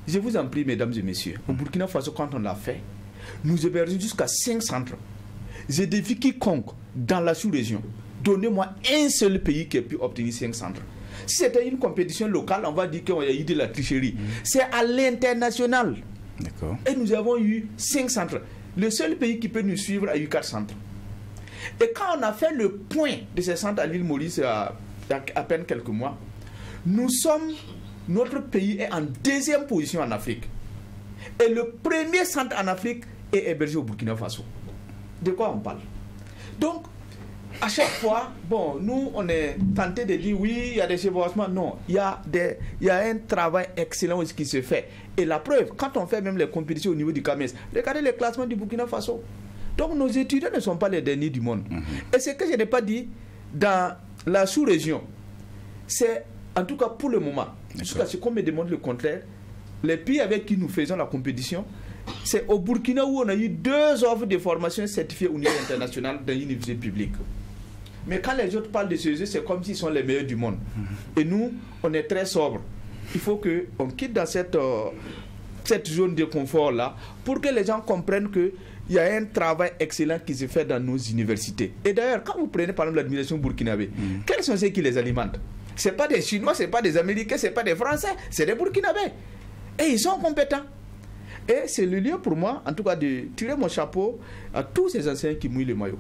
Je vous en prie, mesdames et messieurs, au Burkina Faso, quand on l'a fait, nous hébergeons jusqu'à 5 centres. Je défie quiconque dans la sous-région, donnez-moi un seul pays qui a pu obtenir 5 centres. Si c'était une compétition locale, on va dire qu'il y a eu de la tricherie. C'est à l'international. Et nous avons eu 5 centres. Le seul pays qui peut nous suivre a eu 4 centres. Et quand on a fait le point de ces centres à l'île Maurice il y a à peine quelques mois, notre pays est en 2e position en Afrique. Et le premier centre en Afrique est hébergé au Burkina Faso. De quoi on parle? Donc, à chaque fois, bon, nous, on est tenté de dire oui, il y a des chevauchements. Non, il y a un travail excellent qui se fait. Et la preuve, quand on fait même les compétitions au niveau du CAMES, regardez les classements du Burkina Faso. Donc, nos étudiants ne sont pas les derniers du monde. Et ce que je n'ai pas dit, dans la sous-région, c'est, en tout cas pour le moment, jusqu'à ce qu'on me demande le contraire, les pays avec qui nous faisons la compétition, c'est au Burkina où on a eu 2 offres de formation certifiées au niveau international dans l'université publique. Mais quand les autres parlent de ces jeux, c'est comme s'ils sont les meilleurs du monde. Et nous, on est très sobres. Il faut qu'on quitte dans cette zone de confort-là pour que les gens comprennent qu'il y a un travail excellent qui se fait dans nos universités. Et d'ailleurs, quand vous prenez par exemple l'administration burkinabé, quels sont ceux qui les alimentent? Ce n'est pas des Chinois, ce n'est pas des Américains, ce n'est pas des Français, c'est des Burkinabés. Et ils sont compétents. Et c'est le lieu pour moi, en tout cas, de tirer mon chapeau à tous ces enseignants qui mouillent le maillot,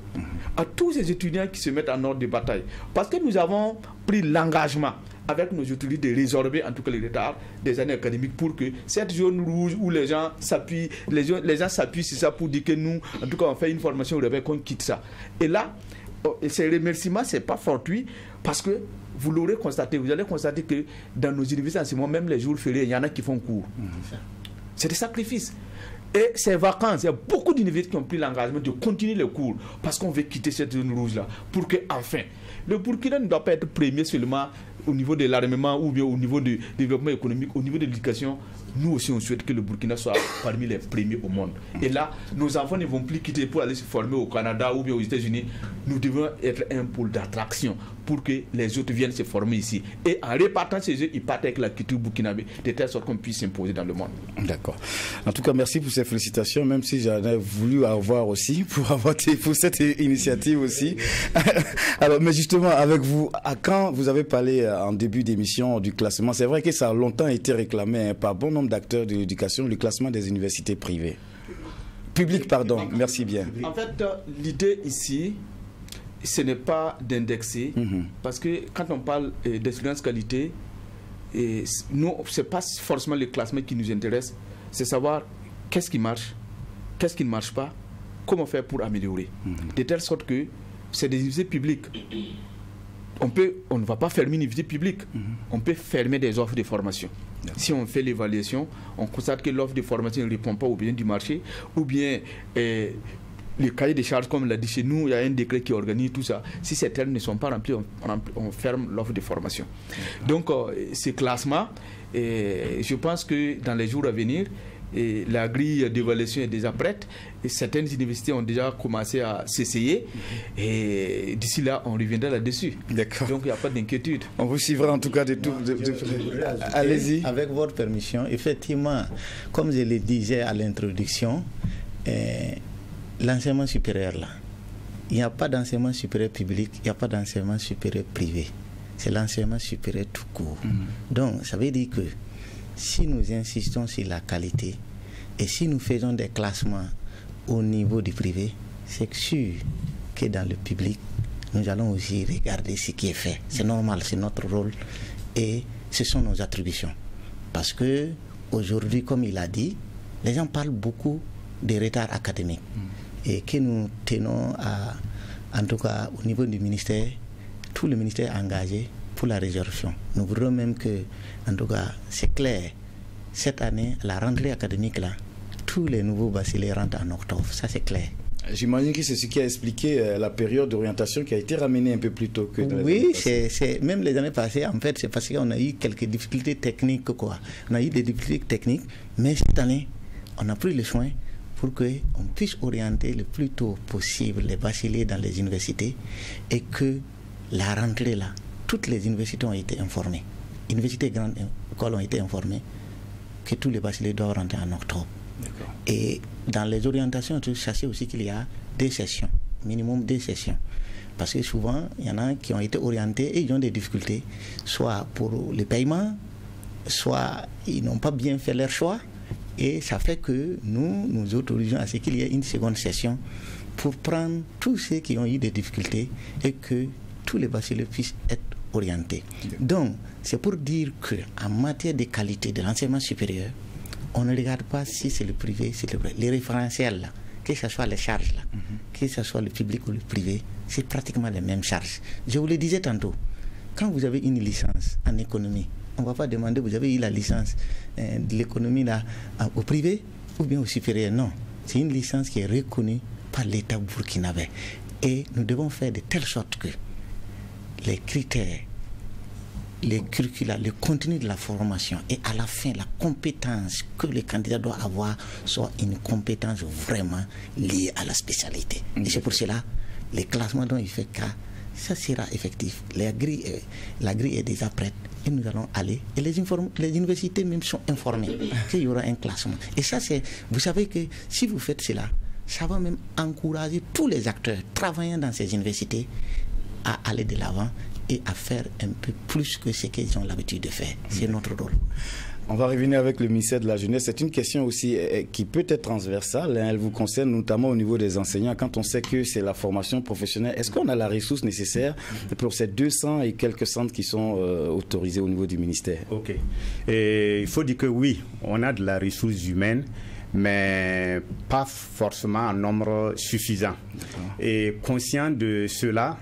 à tous ces étudiants qui se mettent en ordre de bataille. Parce que nous avons pris l'engagement avec nos étudiants de résorber en tout cas les retards des années académiques pour que cette zone rouge où les gens s'appuient, les gens s'appuient sur ça pour dire que nous, en tout cas, on fait une formation au réveil, qu'on quitte ça. Et là, ces remerciements, ce n'est pas fortuit parce que vous l'aurez constaté, vous allez constater que dans nos universités en ce moment, même les jours fériés, il y en a qui font cours. C'est des sacrifices. Et ces vacances, il y a beaucoup d'universités qui ont pris l'engagement de continuer les cours parce qu'on veut quitter cette zone rouge-là pour que, enfin, le Burkina ne doit pas être premier seulement au niveau de l'armement ou bien au niveau du développement économique, au niveau de l'éducation. Nous aussi, on souhaite que le Burkina soit parmi les premiers au monde. Et là, nos enfants ne vont plus quitter pour aller se former au Canada ou bien aux États-Unis. Nous devons être un pôle d'attraction pour que les autres viennent se former ici. Et en répartant ces œufs, ils partent avec la culture burkinabé, de telle sorte qu'on puisse s'imposer dans le monde. D'accord. En tout cas, merci pour ces félicitations, même si j'en ai voulu avoir aussi, pour cette initiative aussi. Alors, mais justement, avec vous, quand vous avez parlé en début d'émission du classement, c'est vrai que ça a longtemps été réclamé par bon nombre d'acteurs de l'éducation, le classement des universités privées. Publiques, pardon, merci bien. En fait, l'idée ici, ce n'est pas d'indexer, parce que quand on parle d'excellence qualité, nous, ce n'est pas forcément le classement qui nous intéresse, c'est savoir qu'est-ce qui marche, qu'est-ce qui ne marche pas, comment faire pour améliorer. De telle sorte que c'est des universités publiques. On ne va pas fermer une université publique, on peut fermer des offres de formation. Si on fait l'évaluation, on constate que l'offre de formation ne répond pas aux besoins du marché, ou bien le cahier de charges, comme l'a dit chez nous, il y a un décret qui organise tout ça. Si ces termes ne sont pas remplis, on ferme l'offre de formation. Donc, ce classement, je pense que dans les jours à venir, la grille d'évaluation est déjà prête et certaines universités ont déjà commencé à s'essayer et d'ici là on reviendra là-dessus. D'accord. Donc il n'y a pas d'inquiétude. On vous suivra en tout cas de tout. Allez-y. Avec votre permission, effectivement, comme je le disais à l'introduction, l'enseignement supérieur là, il n'y a pas d'enseignement supérieur public, il n'y a pas d'enseignement supérieur privé. C'est l'enseignement supérieur tout court. Donc ça veut dire que si nous insistons sur la qualité et si nous faisons des classements au niveau du privé, c'est sûr que dans le public, nous allons aussi regarder ce qui est fait. C'est normal, c'est notre rôle et ce sont nos attributions. Parce que aujourd'hui, comme il a dit, les gens parlent beaucoup des retards académiques et que nous tenons en tout cas au niveau du ministère, tout le ministère est engagé pour la résorption. Nous voudrons même que, en tout cas, c'est clair, cette année, la rentrée académique, là, tous les nouveaux bacheliers rentrent en octobre. Ça, c'est clair. J'imagine que c'est ce qui a expliqué la période d'orientation qui a été ramenée un peu plus tôt que dans les années passées. C'est même les années passées, en fait, c'est parce qu'on a eu quelques difficultés techniques, quoi. On a eu des difficultés techniques, mais cette année, on a pris le soin pour qu'on puisse orienter le plus tôt possible les bacheliers dans les universités et que la rentrée, là, toutes les universités ont été informées. Universités grandes écoles ont été informées que tous les bacheliers doivent rentrer en octobre. Et dans les orientations, sachez aussi qu'il y a 2 sessions, minimum 2 sessions. Parce que souvent, il y en a qui ont été orientés et ils ont des difficultés, soit pour le paiement, soit ils n'ont pas bien fait leur choix. Et ça fait que nous autorisons à ce qu'il y ait une seconde session pour prendre tous ceux qui ont eu des difficultés et que tous les bacheliers puissent être orientés. Donc, c'est pour dire qu'en matière de qualité de l'enseignement supérieur, on ne regarde pas si c'est le privé, c'est le privé. Les référentiels, là, que ce soit les charges, là, que ce soit le public ou le privé, c'est pratiquement les mêmes charges. Je vous le disais tantôt, quand vous avez une licence en économie, on ne va pas demander, vous avez eu la licence de l'économie là, au privé ou bien au supérieur. Non, c'est une licence qui est reconnue par l'État burkinabé. Et nous devons faire de telle sorte que les critères, les curricula, le contenu de la formation et à la fin, la compétence que le candidat doit avoir soit une compétence vraiment liée à la spécialité. Et c'est pour cela, les classements dont il fait cas, ça sera effectif. La grille est déjà prête et nous allons aller. Et les universités même sont informées qu'il y aura un classement. Et ça, vous savez que si vous faites cela, ça va même encourager tous les acteurs travaillant dans ces universités à aller de l'avant et à faire un peu plus que ce qu'ils ont l'habitude de faire. C'est notre rôle. On va revenir avec le ministère de la Jeunesse. C'est une question aussi qui peut être transversale. Elle vous concerne notamment au niveau des enseignants. Quand on sait que c'est la formation professionnelle, est-ce qu'on a la ressource nécessaire pour ces 200 et quelques centres qui sont autorisés au niveau du ministère? Ok. Et il faut dire que oui, on a de la ressource humaine, mais pas forcément en nombre suffisant. Et conscient de cela,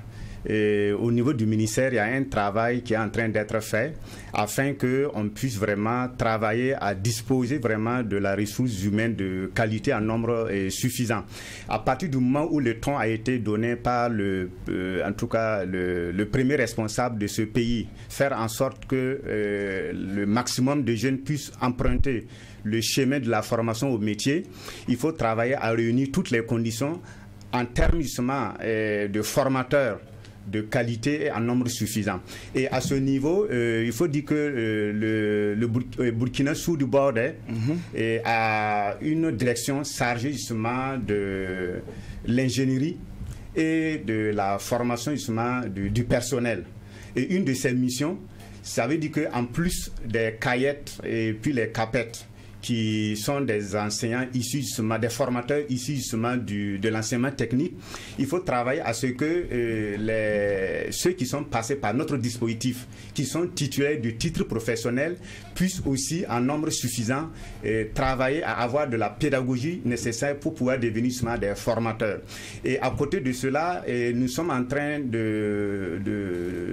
au niveau du ministère, il y a un travail qui est en train d'être fait afin qu'on puisse vraiment travailler à disposer vraiment de la ressource humaine de qualité en nombre suffisant. À partir du moment où le ton a été donné par en tout cas le premier responsable de ce pays, faire en sorte que le maximum de jeunes puissent emprunter le chemin de la formation au métier, il faut travailler à réunir toutes les conditions en termes justement de formateurs de qualité et en nombre suffisant. Et à ce niveau, il faut dire que le Burkina Sud Board a une direction chargée justement de l'ingénierie et de la formation justement du personnel. Et une de ces missions, ça veut dire qu'en plus des caillettes et puis les capettes, qui sont des enseignants issus justement, des formateurs issus justement de l'enseignement technique, il faut travailler à ce que ceux qui sont passés par notre dispositif, qui sont titulaires du titre professionnel, puissent aussi en nombre suffisant travailler à avoir de la pédagogie nécessaire pour pouvoir devenir justement des formateurs. Et à côté de cela, nous sommes en train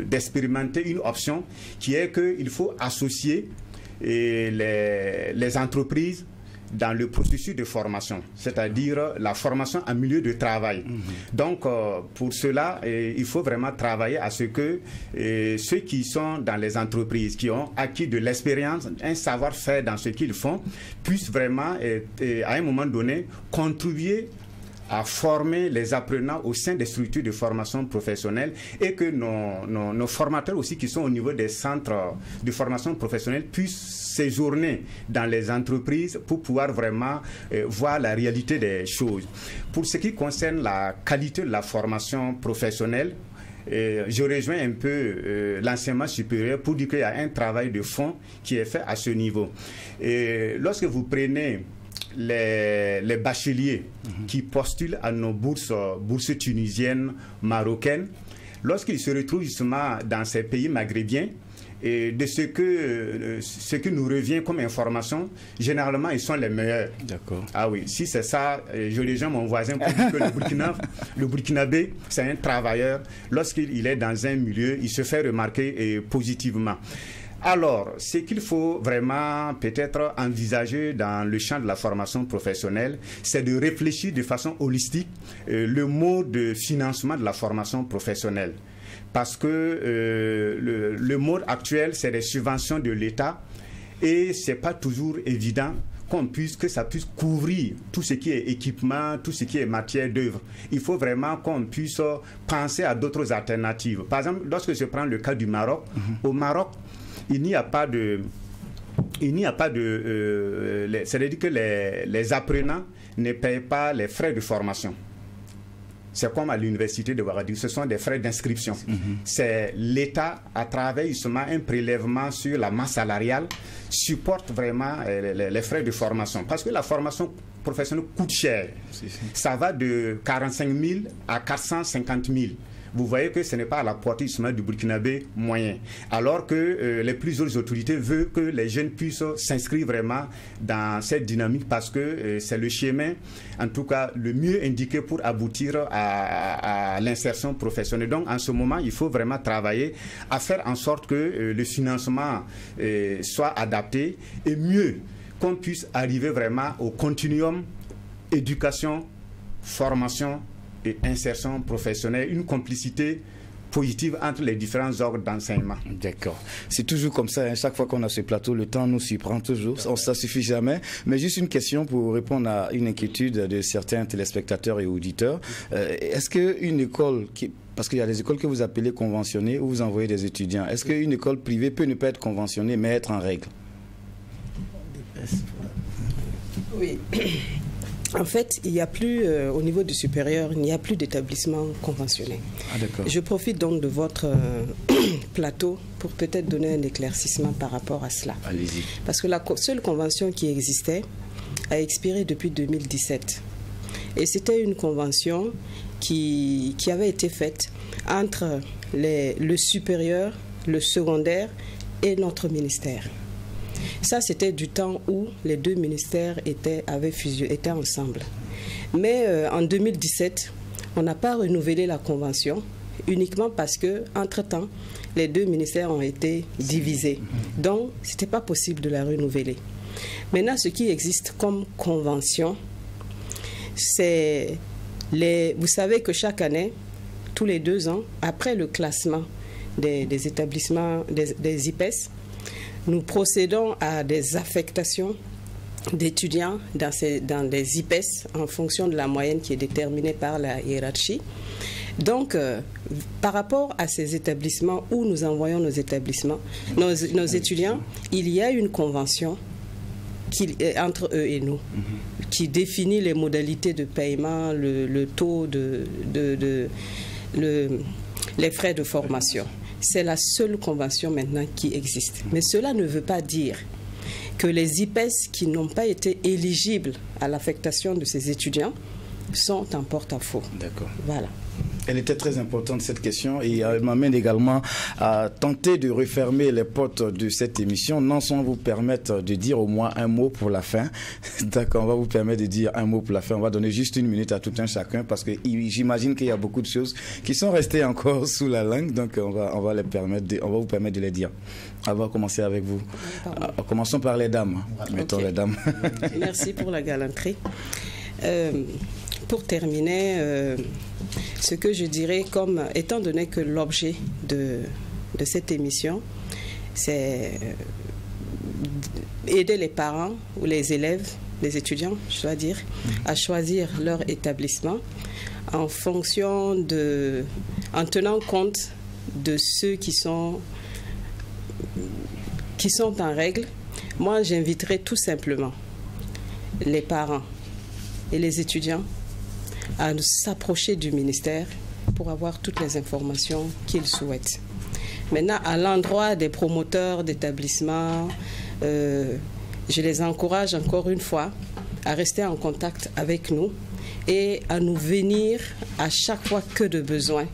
d'expérimenter une option qui est qu'il faut associer les entreprises dans le processus de formation, c'est-à-dire la formation en milieu de travail. Donc, pour cela, il faut vraiment travailler à ce que ceux qui sont dans les entreprises, qui ont acquis de l'expérience, un savoir-faire dans ce qu'ils font, puissent vraiment, à un moment donné, contribuer à former les apprenants au sein des structures de formation professionnelle et que nos formateurs aussi qui sont au niveau des centres de formation professionnelle puissent séjourner dans les entreprises pour pouvoir vraiment voir la réalité des choses. Pour ce qui concerne la qualité de la formation professionnelle, je rejoins un peu l'enseignement supérieur pour dire qu'il y a un travail de fond qui est fait à ce niveau. Et lorsque vous prenez les bacheliers qui postulent à nos bourses tunisiennes, marocaines, lorsqu'ils se retrouvent justement dans ces pays maghrébiens, et de ce que nous revient comme information, généralement ils sont les meilleurs. D'accord. Ah oui, si c'est ça, je rejoins mon voisin pour dire que le Burkinabé, c'est un travailleur. Lorsqu'il est dans un milieu, il se fait remarquer positivement. Alors, ce qu'il faut vraiment peut-être envisager dans le champ de la formation professionnelle, c'est de réfléchir de façon holistique le mode de financement de la formation professionnelle. Parce que le mode actuel, c'est des subventions de l'État et ce n'est pas toujours évident que ça puisse couvrir tout ce qui est équipement, tout ce qui est matière d'œuvre. Il faut vraiment qu'on puisse penser à d'autres alternatives. Par exemple, lorsque je prends le cas du Maroc, au Maroc, il n'y a pas de... c'est-à-dire que les apprenants ne payent pas les frais de formation. c'est comme à l'université de Ouagadougou, ce sont des frais d'inscription. C'est l'État, à travers justement un prélèvement sur la masse salariale, supporte vraiment les frais de formation. Parce que la formation professionnelle coûte cher. Ça va de 45 000 à 450 000. Vous voyez que ce n'est pas à la portée du Burkinabé moyen. Alors que les plus hautes autorités veulent que les jeunes puissent s'inscrire vraiment dans cette dynamique parce que c'est le chemin, en tout cas, le mieux indiqué pour aboutir à l'insertion professionnelle. Donc, en ce moment, il faut vraiment travailler à faire en sorte que le financement soit adapté et mieux qu'on puisse arriver vraiment au continuum éducation, formation et insertion professionnelle, une complicité positive entre les différents ordres d'enseignement. D'accord. C'est toujours comme ça, hein. Chaque fois qu'on a ce plateau, le temps nous surprend toujours. Ça suffit jamais. Mais juste une question pour répondre à une inquiétude de certains téléspectateurs et auditeurs. Est-ce qu'une école parce qu'il y a des écoles que vous appelez conventionnées où vous envoyez des étudiants. Est-ce qu'une école privée peut ne pas être conventionnée mais être en règle? Oui. En fait, il n'y a plus, au niveau du supérieur, il n'y a plus d'établissement conventionné. Ah, d'accord. Je profite donc de votre plateau pour peut-être donner un éclaircissement par rapport à cela. Allez-y. Parce que la seule convention qui existait a expiré depuis 2017. Et c'était une convention qui avait été faite entre le supérieur, le secondaire et notre ministère. Ça, c'était du temps où les deux ministères étaient ensemble. Mais en 2017, on n'a pas renouvelé la convention uniquement parce que, entre-temps, les deux ministères ont été divisés. Donc, ce n'était pas possible de la renouveler. Maintenant, ce qui existe comme convention, c'est vous savez que chaque année, tous les 2 ans, après le classement des établissements, des IPES, nous procédons à des affectations d'étudiants dans des IPES en fonction de la moyenne qui est déterminée par la hiérarchie. Donc, par rapport à ces établissements où nous envoyons nos étudiants, il y a une convention entre eux et nous qui définit les modalités de paiement, le taux les frais de formation. C'est la seule convention maintenant qui existe. Mais cela ne veut pas dire que les IPES qui n'ont pas été éligibles à l'affectation de ces étudiants sont en porte-à-faux. D'accord. Voilà. Elle était très importante, cette question, et elle m'amène également à tenter de refermer les portes de cette émission, non sans vous permettre de dire au moins un mot pour la fin. D'accord, on va vous permettre de dire un mot pour la fin. On va donner juste 1 minute à tout un chacun, parce que j'imagine qu'il y a beaucoup de choses qui sont restées encore sous la langue, donc on va vous permettre de les dire. On va commencer avec vous. Commençons par les dames. Mettons les dames. Merci pour la galanterie. Pour terminer, ce que je dirais, étant donné que l'objet de cette émission, c'est aider les parents ou les élèves, les étudiants, je dois dire, à choisir leur établissement en tenant compte de ceux qui sont en règle. Moi, j'inviterais tout simplement les parents et les étudiants à s'approcher du ministère pour avoir toutes les informations qu'ils souhaitent. Maintenant, à l'endroit des promoteurs d'établissements, je les encourage encore une fois à rester en contact avec nous et à nous venir à chaque fois que de besoin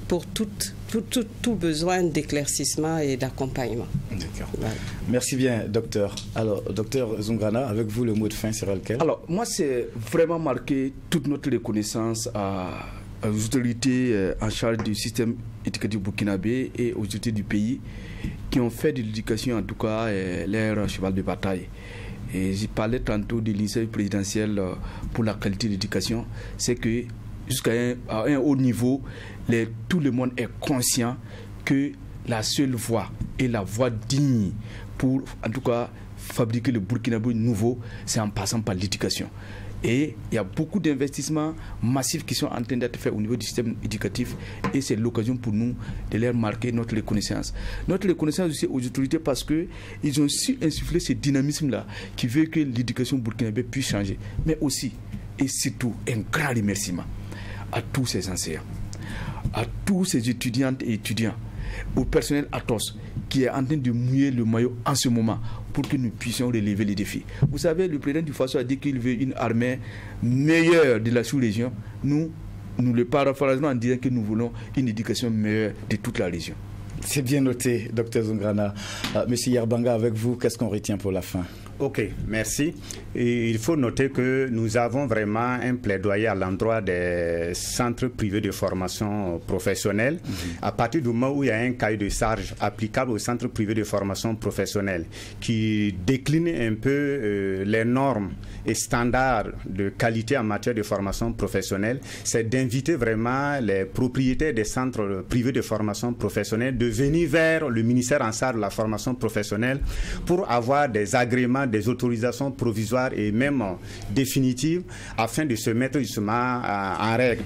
pour tout besoin d'éclaircissement et d'accompagnement. D'accord. Voilà. Merci bien, docteur. Alors, docteur Zoungrana, avec vous, le mot de fin sera lequel? Alors, moi, c'est vraiment marquer toute notre reconnaissance aux autorités en charge du système éducatif burkinabé et aux autorités du pays qui ont fait de l'éducation, en tout cas, leur cheval de bataille. Et j'ai parlé tantôt de l'initiative présidentielle pour la qualité de l'éducation. C'est que jusqu'à un haut niveau, tout le monde est conscient que la seule voie est la voie digne pour, en tout cas, fabriquer le Burkinabé nouveau, c'est en passant par l'éducation. Et il y a beaucoup d'investissements massifs qui sont en train d'être faits au niveau du système éducatif et c'est l'occasion pour nous de leur marquer notre reconnaissance. Notre reconnaissance aussi aux autorités parce qu'ils ont su insuffler ce dynamisme-là qui veut que l'éducation burkinabé puisse changer. Mais aussi, et surtout, un grand remerciement à tous ces enseignants, à tous ces étudiantes et étudiants, au personnel Atos qui est en train de mouiller le maillot en ce moment pour que nous puissions relever les défis. Vous savez, le président du Faso a dit qu'il veut une armée meilleure de la sous-région. Nous le paraphrasons en disant que nous voulons une éducation meilleure de toute la région. C'est bien noté, Dr Zungrana. Monsieur Yarbanga, avec vous, qu'est-ce qu'on retient pour la fin? Ok, merci. Et il faut noter que nous avons vraiment un plaidoyer à l'endroit des centres privés de formation professionnelle. À partir du moment où il y a un cahier de charge applicable aux centres privés de formation professionnelle qui décline un peu les normes et standards de qualité en matière de formation professionnelle, c'est d'inviter vraiment les propriétaires des centres privés de formation professionnelle de venir vers le ministère en charge de la formation professionnelle pour avoir des agréments, des autorisations provisoires et même définitives afin de se mettre justement en règle.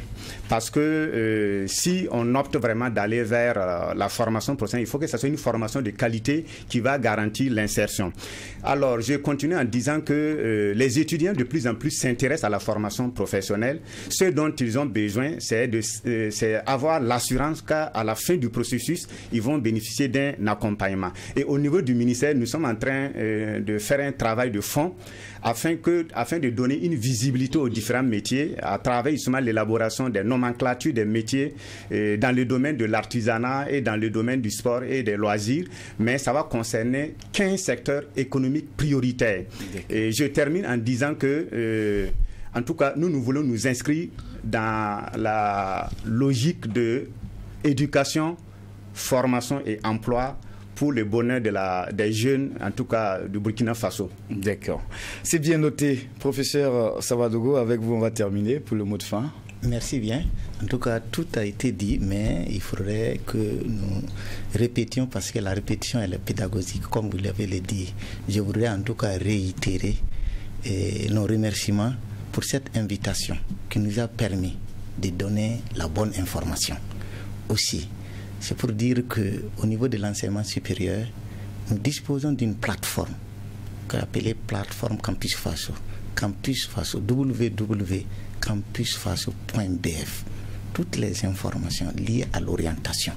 Parce que si on opte vraiment d'aller vers la formation professionnelle, il faut que ce soit une formation de qualité qui va garantir l'insertion. Alors, je continue en disant que les étudiants de plus en plus s'intéressent à la formation professionnelle. Ce dont ils ont besoin, c'est avoir l'assurance qu'à la fin du processus, ils vont bénéficier d'un accompagnement. Et au niveau du ministère, nous sommes en train de faire un travail de fond afin de donner une visibilité aux différents métiers à travers justement l'élaboration des nomenclatures des métiers dans le domaine de l'artisanat et dans le domaine du sport et des loisirs, mais ça va concerner 15 secteurs économiques prioritaires. Et je termine en disant que, en tout cas, nous voulons nous inscrire dans la logique de éducation, formation et emploi pour le bonheur des jeunes, en tout cas du Burkina Faso. D'accord. C'est bien noté. Professeur Savadogo, avec vous, on va terminer pour le mot de fin. Merci bien. En tout cas, tout a été dit, mais il faudrait que nous répétions parce que la répétition, elle est pédagogique, comme vous l'avez dit. Je voudrais en tout cas réitérer nos remerciements pour cette invitation qui nous a permis de donner la bonne information. Aussi, c'est pour dire qu'au niveau de l'enseignement supérieur, nous disposons d'une plateforme qu'on appelle plateforme Campus Faso. Campus Faso, www.campusfaso.bf. Toutes les informations liées à l'orientation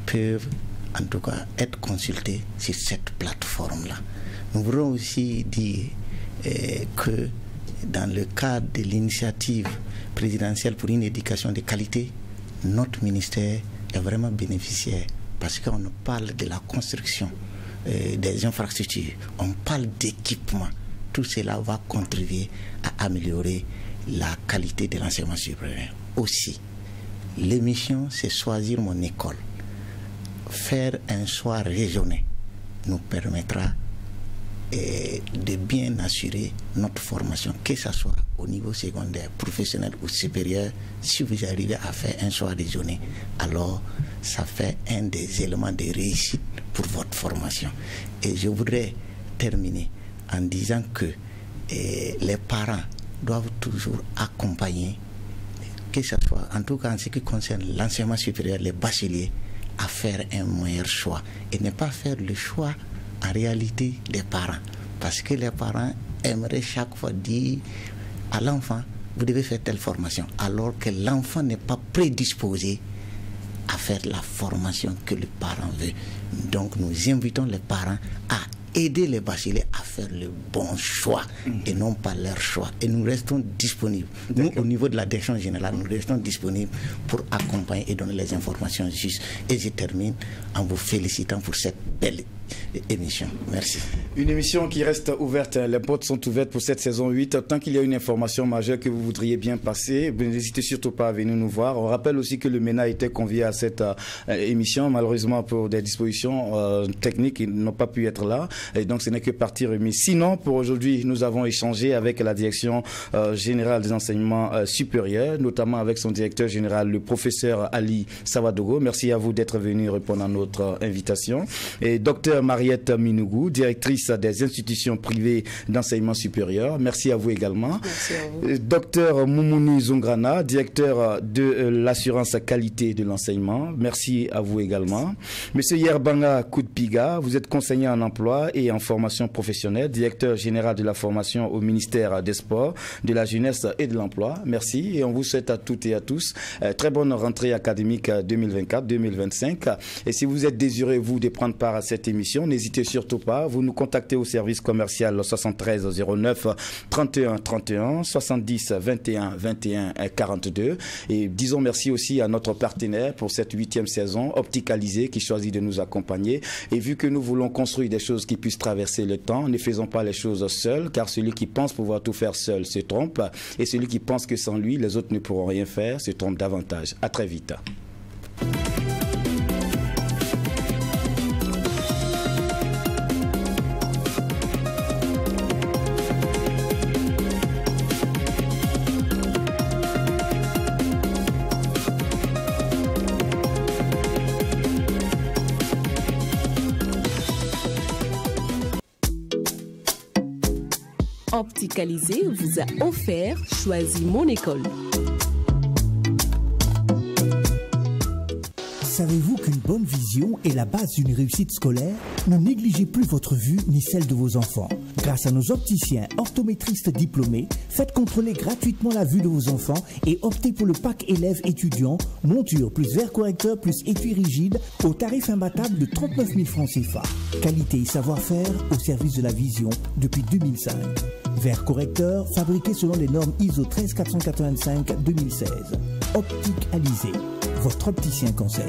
peuvent en tout cas être consultées sur cette plateforme-là. Nous voulons aussi dire que dans le cadre de l'initiative présidentielle pour une éducation de qualité, notre ministère est vraiment bénéficiaire parce qu'on parle de la construction des infrastructures, on parle d'équipement. Tout cela va contribuer à améliorer la qualité de l'enseignement supérieur. Aussi, l'émission, c'est choisir mon école. Faire un choix raisonné nous permettra de bien assurer notre formation, que ce soit au niveau secondaire, professionnel ou supérieur. Si vous arrivez à faire un choix raisonné, alors ça fait un des éléments de réussite pour votre formation. Et je voudrais terminer en disant que les parents doivent toujours accompagner, que ce soit en tout cas en ce qui concerne l'enseignement supérieur, les bacheliers, à faire un meilleur choix et ne pas faire le choix en réalité des parents, parce que les parents aimeraient chaque fois dire à l'enfant vous devez faire telle formation, alors que l'enfant n'est pas prédisposé à faire la formation que le parent veut. Donc nous invitons les parents à aider les bacheliers à faire le bon choix et non pas leur choix. Et nous restons disponibles. Nous, au niveau de la direction générale, nous restons disponibles pour accompagner et donner les informations justes. Et je termine en vous félicitant pour cette belle émission. Merci. Une émission qui reste ouverte. Les portes sont ouvertes pour cette saison 8. Tant qu'il y a une information majeure que vous voudriez bien passer, n'hésitez surtout pas à venir nous voir. On rappelle aussi que le MENA était convié à cette émission. Malheureusement, pour des dispositions techniques, ils n'ont pas pu être là. Et donc, ce n'est que partie remise. Sinon, pour aujourd'hui, nous avons échangé avec la direction générale des enseignements supérieurs, notamment avec son directeur général, le professeur Ali Savadogo. Merci à vous d'être venu répondre à notre invitation. Et docteur Docteur Mariette Minougou, directrice des institutions privées d'enseignement supérieur. Merci à vous également. Merci à vous. Docteur Moumouni Zongrana, directeur de l'assurance qualité de l'enseignement. Merci à vous également. Monsieur Yerbanga Koudpiga, vous êtes conseiller en emploi et en formation professionnelle, directeur général de la formation au ministère des Sports, de la Jeunesse et de l'Emploi. Merci et on vous souhaite à toutes et à tous très bonne rentrée académique 2024-2025. Et si vous êtes désireux, vous, de prendre part à cette émission, n'hésitez surtout pas. Vous nous contactez au service commercial 73 09 31 31 70 21 21 42. Et disons merci aussi à notre partenaire pour cette 8e saison, Opticalisé, qui choisit de nous accompagner. Et vu que nous voulons construire des choses qui puissent traverser le temps, ne faisons pas les choses seuls, car celui qui pense pouvoir tout faire seul se trompe. Et celui qui pense que sans lui, les autres ne pourront rien faire se trompe davantage. À très vite. Opticalisé vous a offert Choisis mon école. Savez-vous qu'une bonne vision est la base d'une réussite scolaire? Ne négligez plus votre vue ni celle de vos enfants. Grâce à nos opticiens optométristes diplômés, faites contrôler gratuitement la vue de vos enfants et optez pour le pack élève étudiant, monture plus verre correcteur plus étui rigide au tarif imbattable de 39 000 francs CFA. Qualité et savoir-faire au service de la vision depuis 2005. Verre correcteur fabriqué selon les normes ISO 13485-2016. Optique Alizé, votre opticien conseil.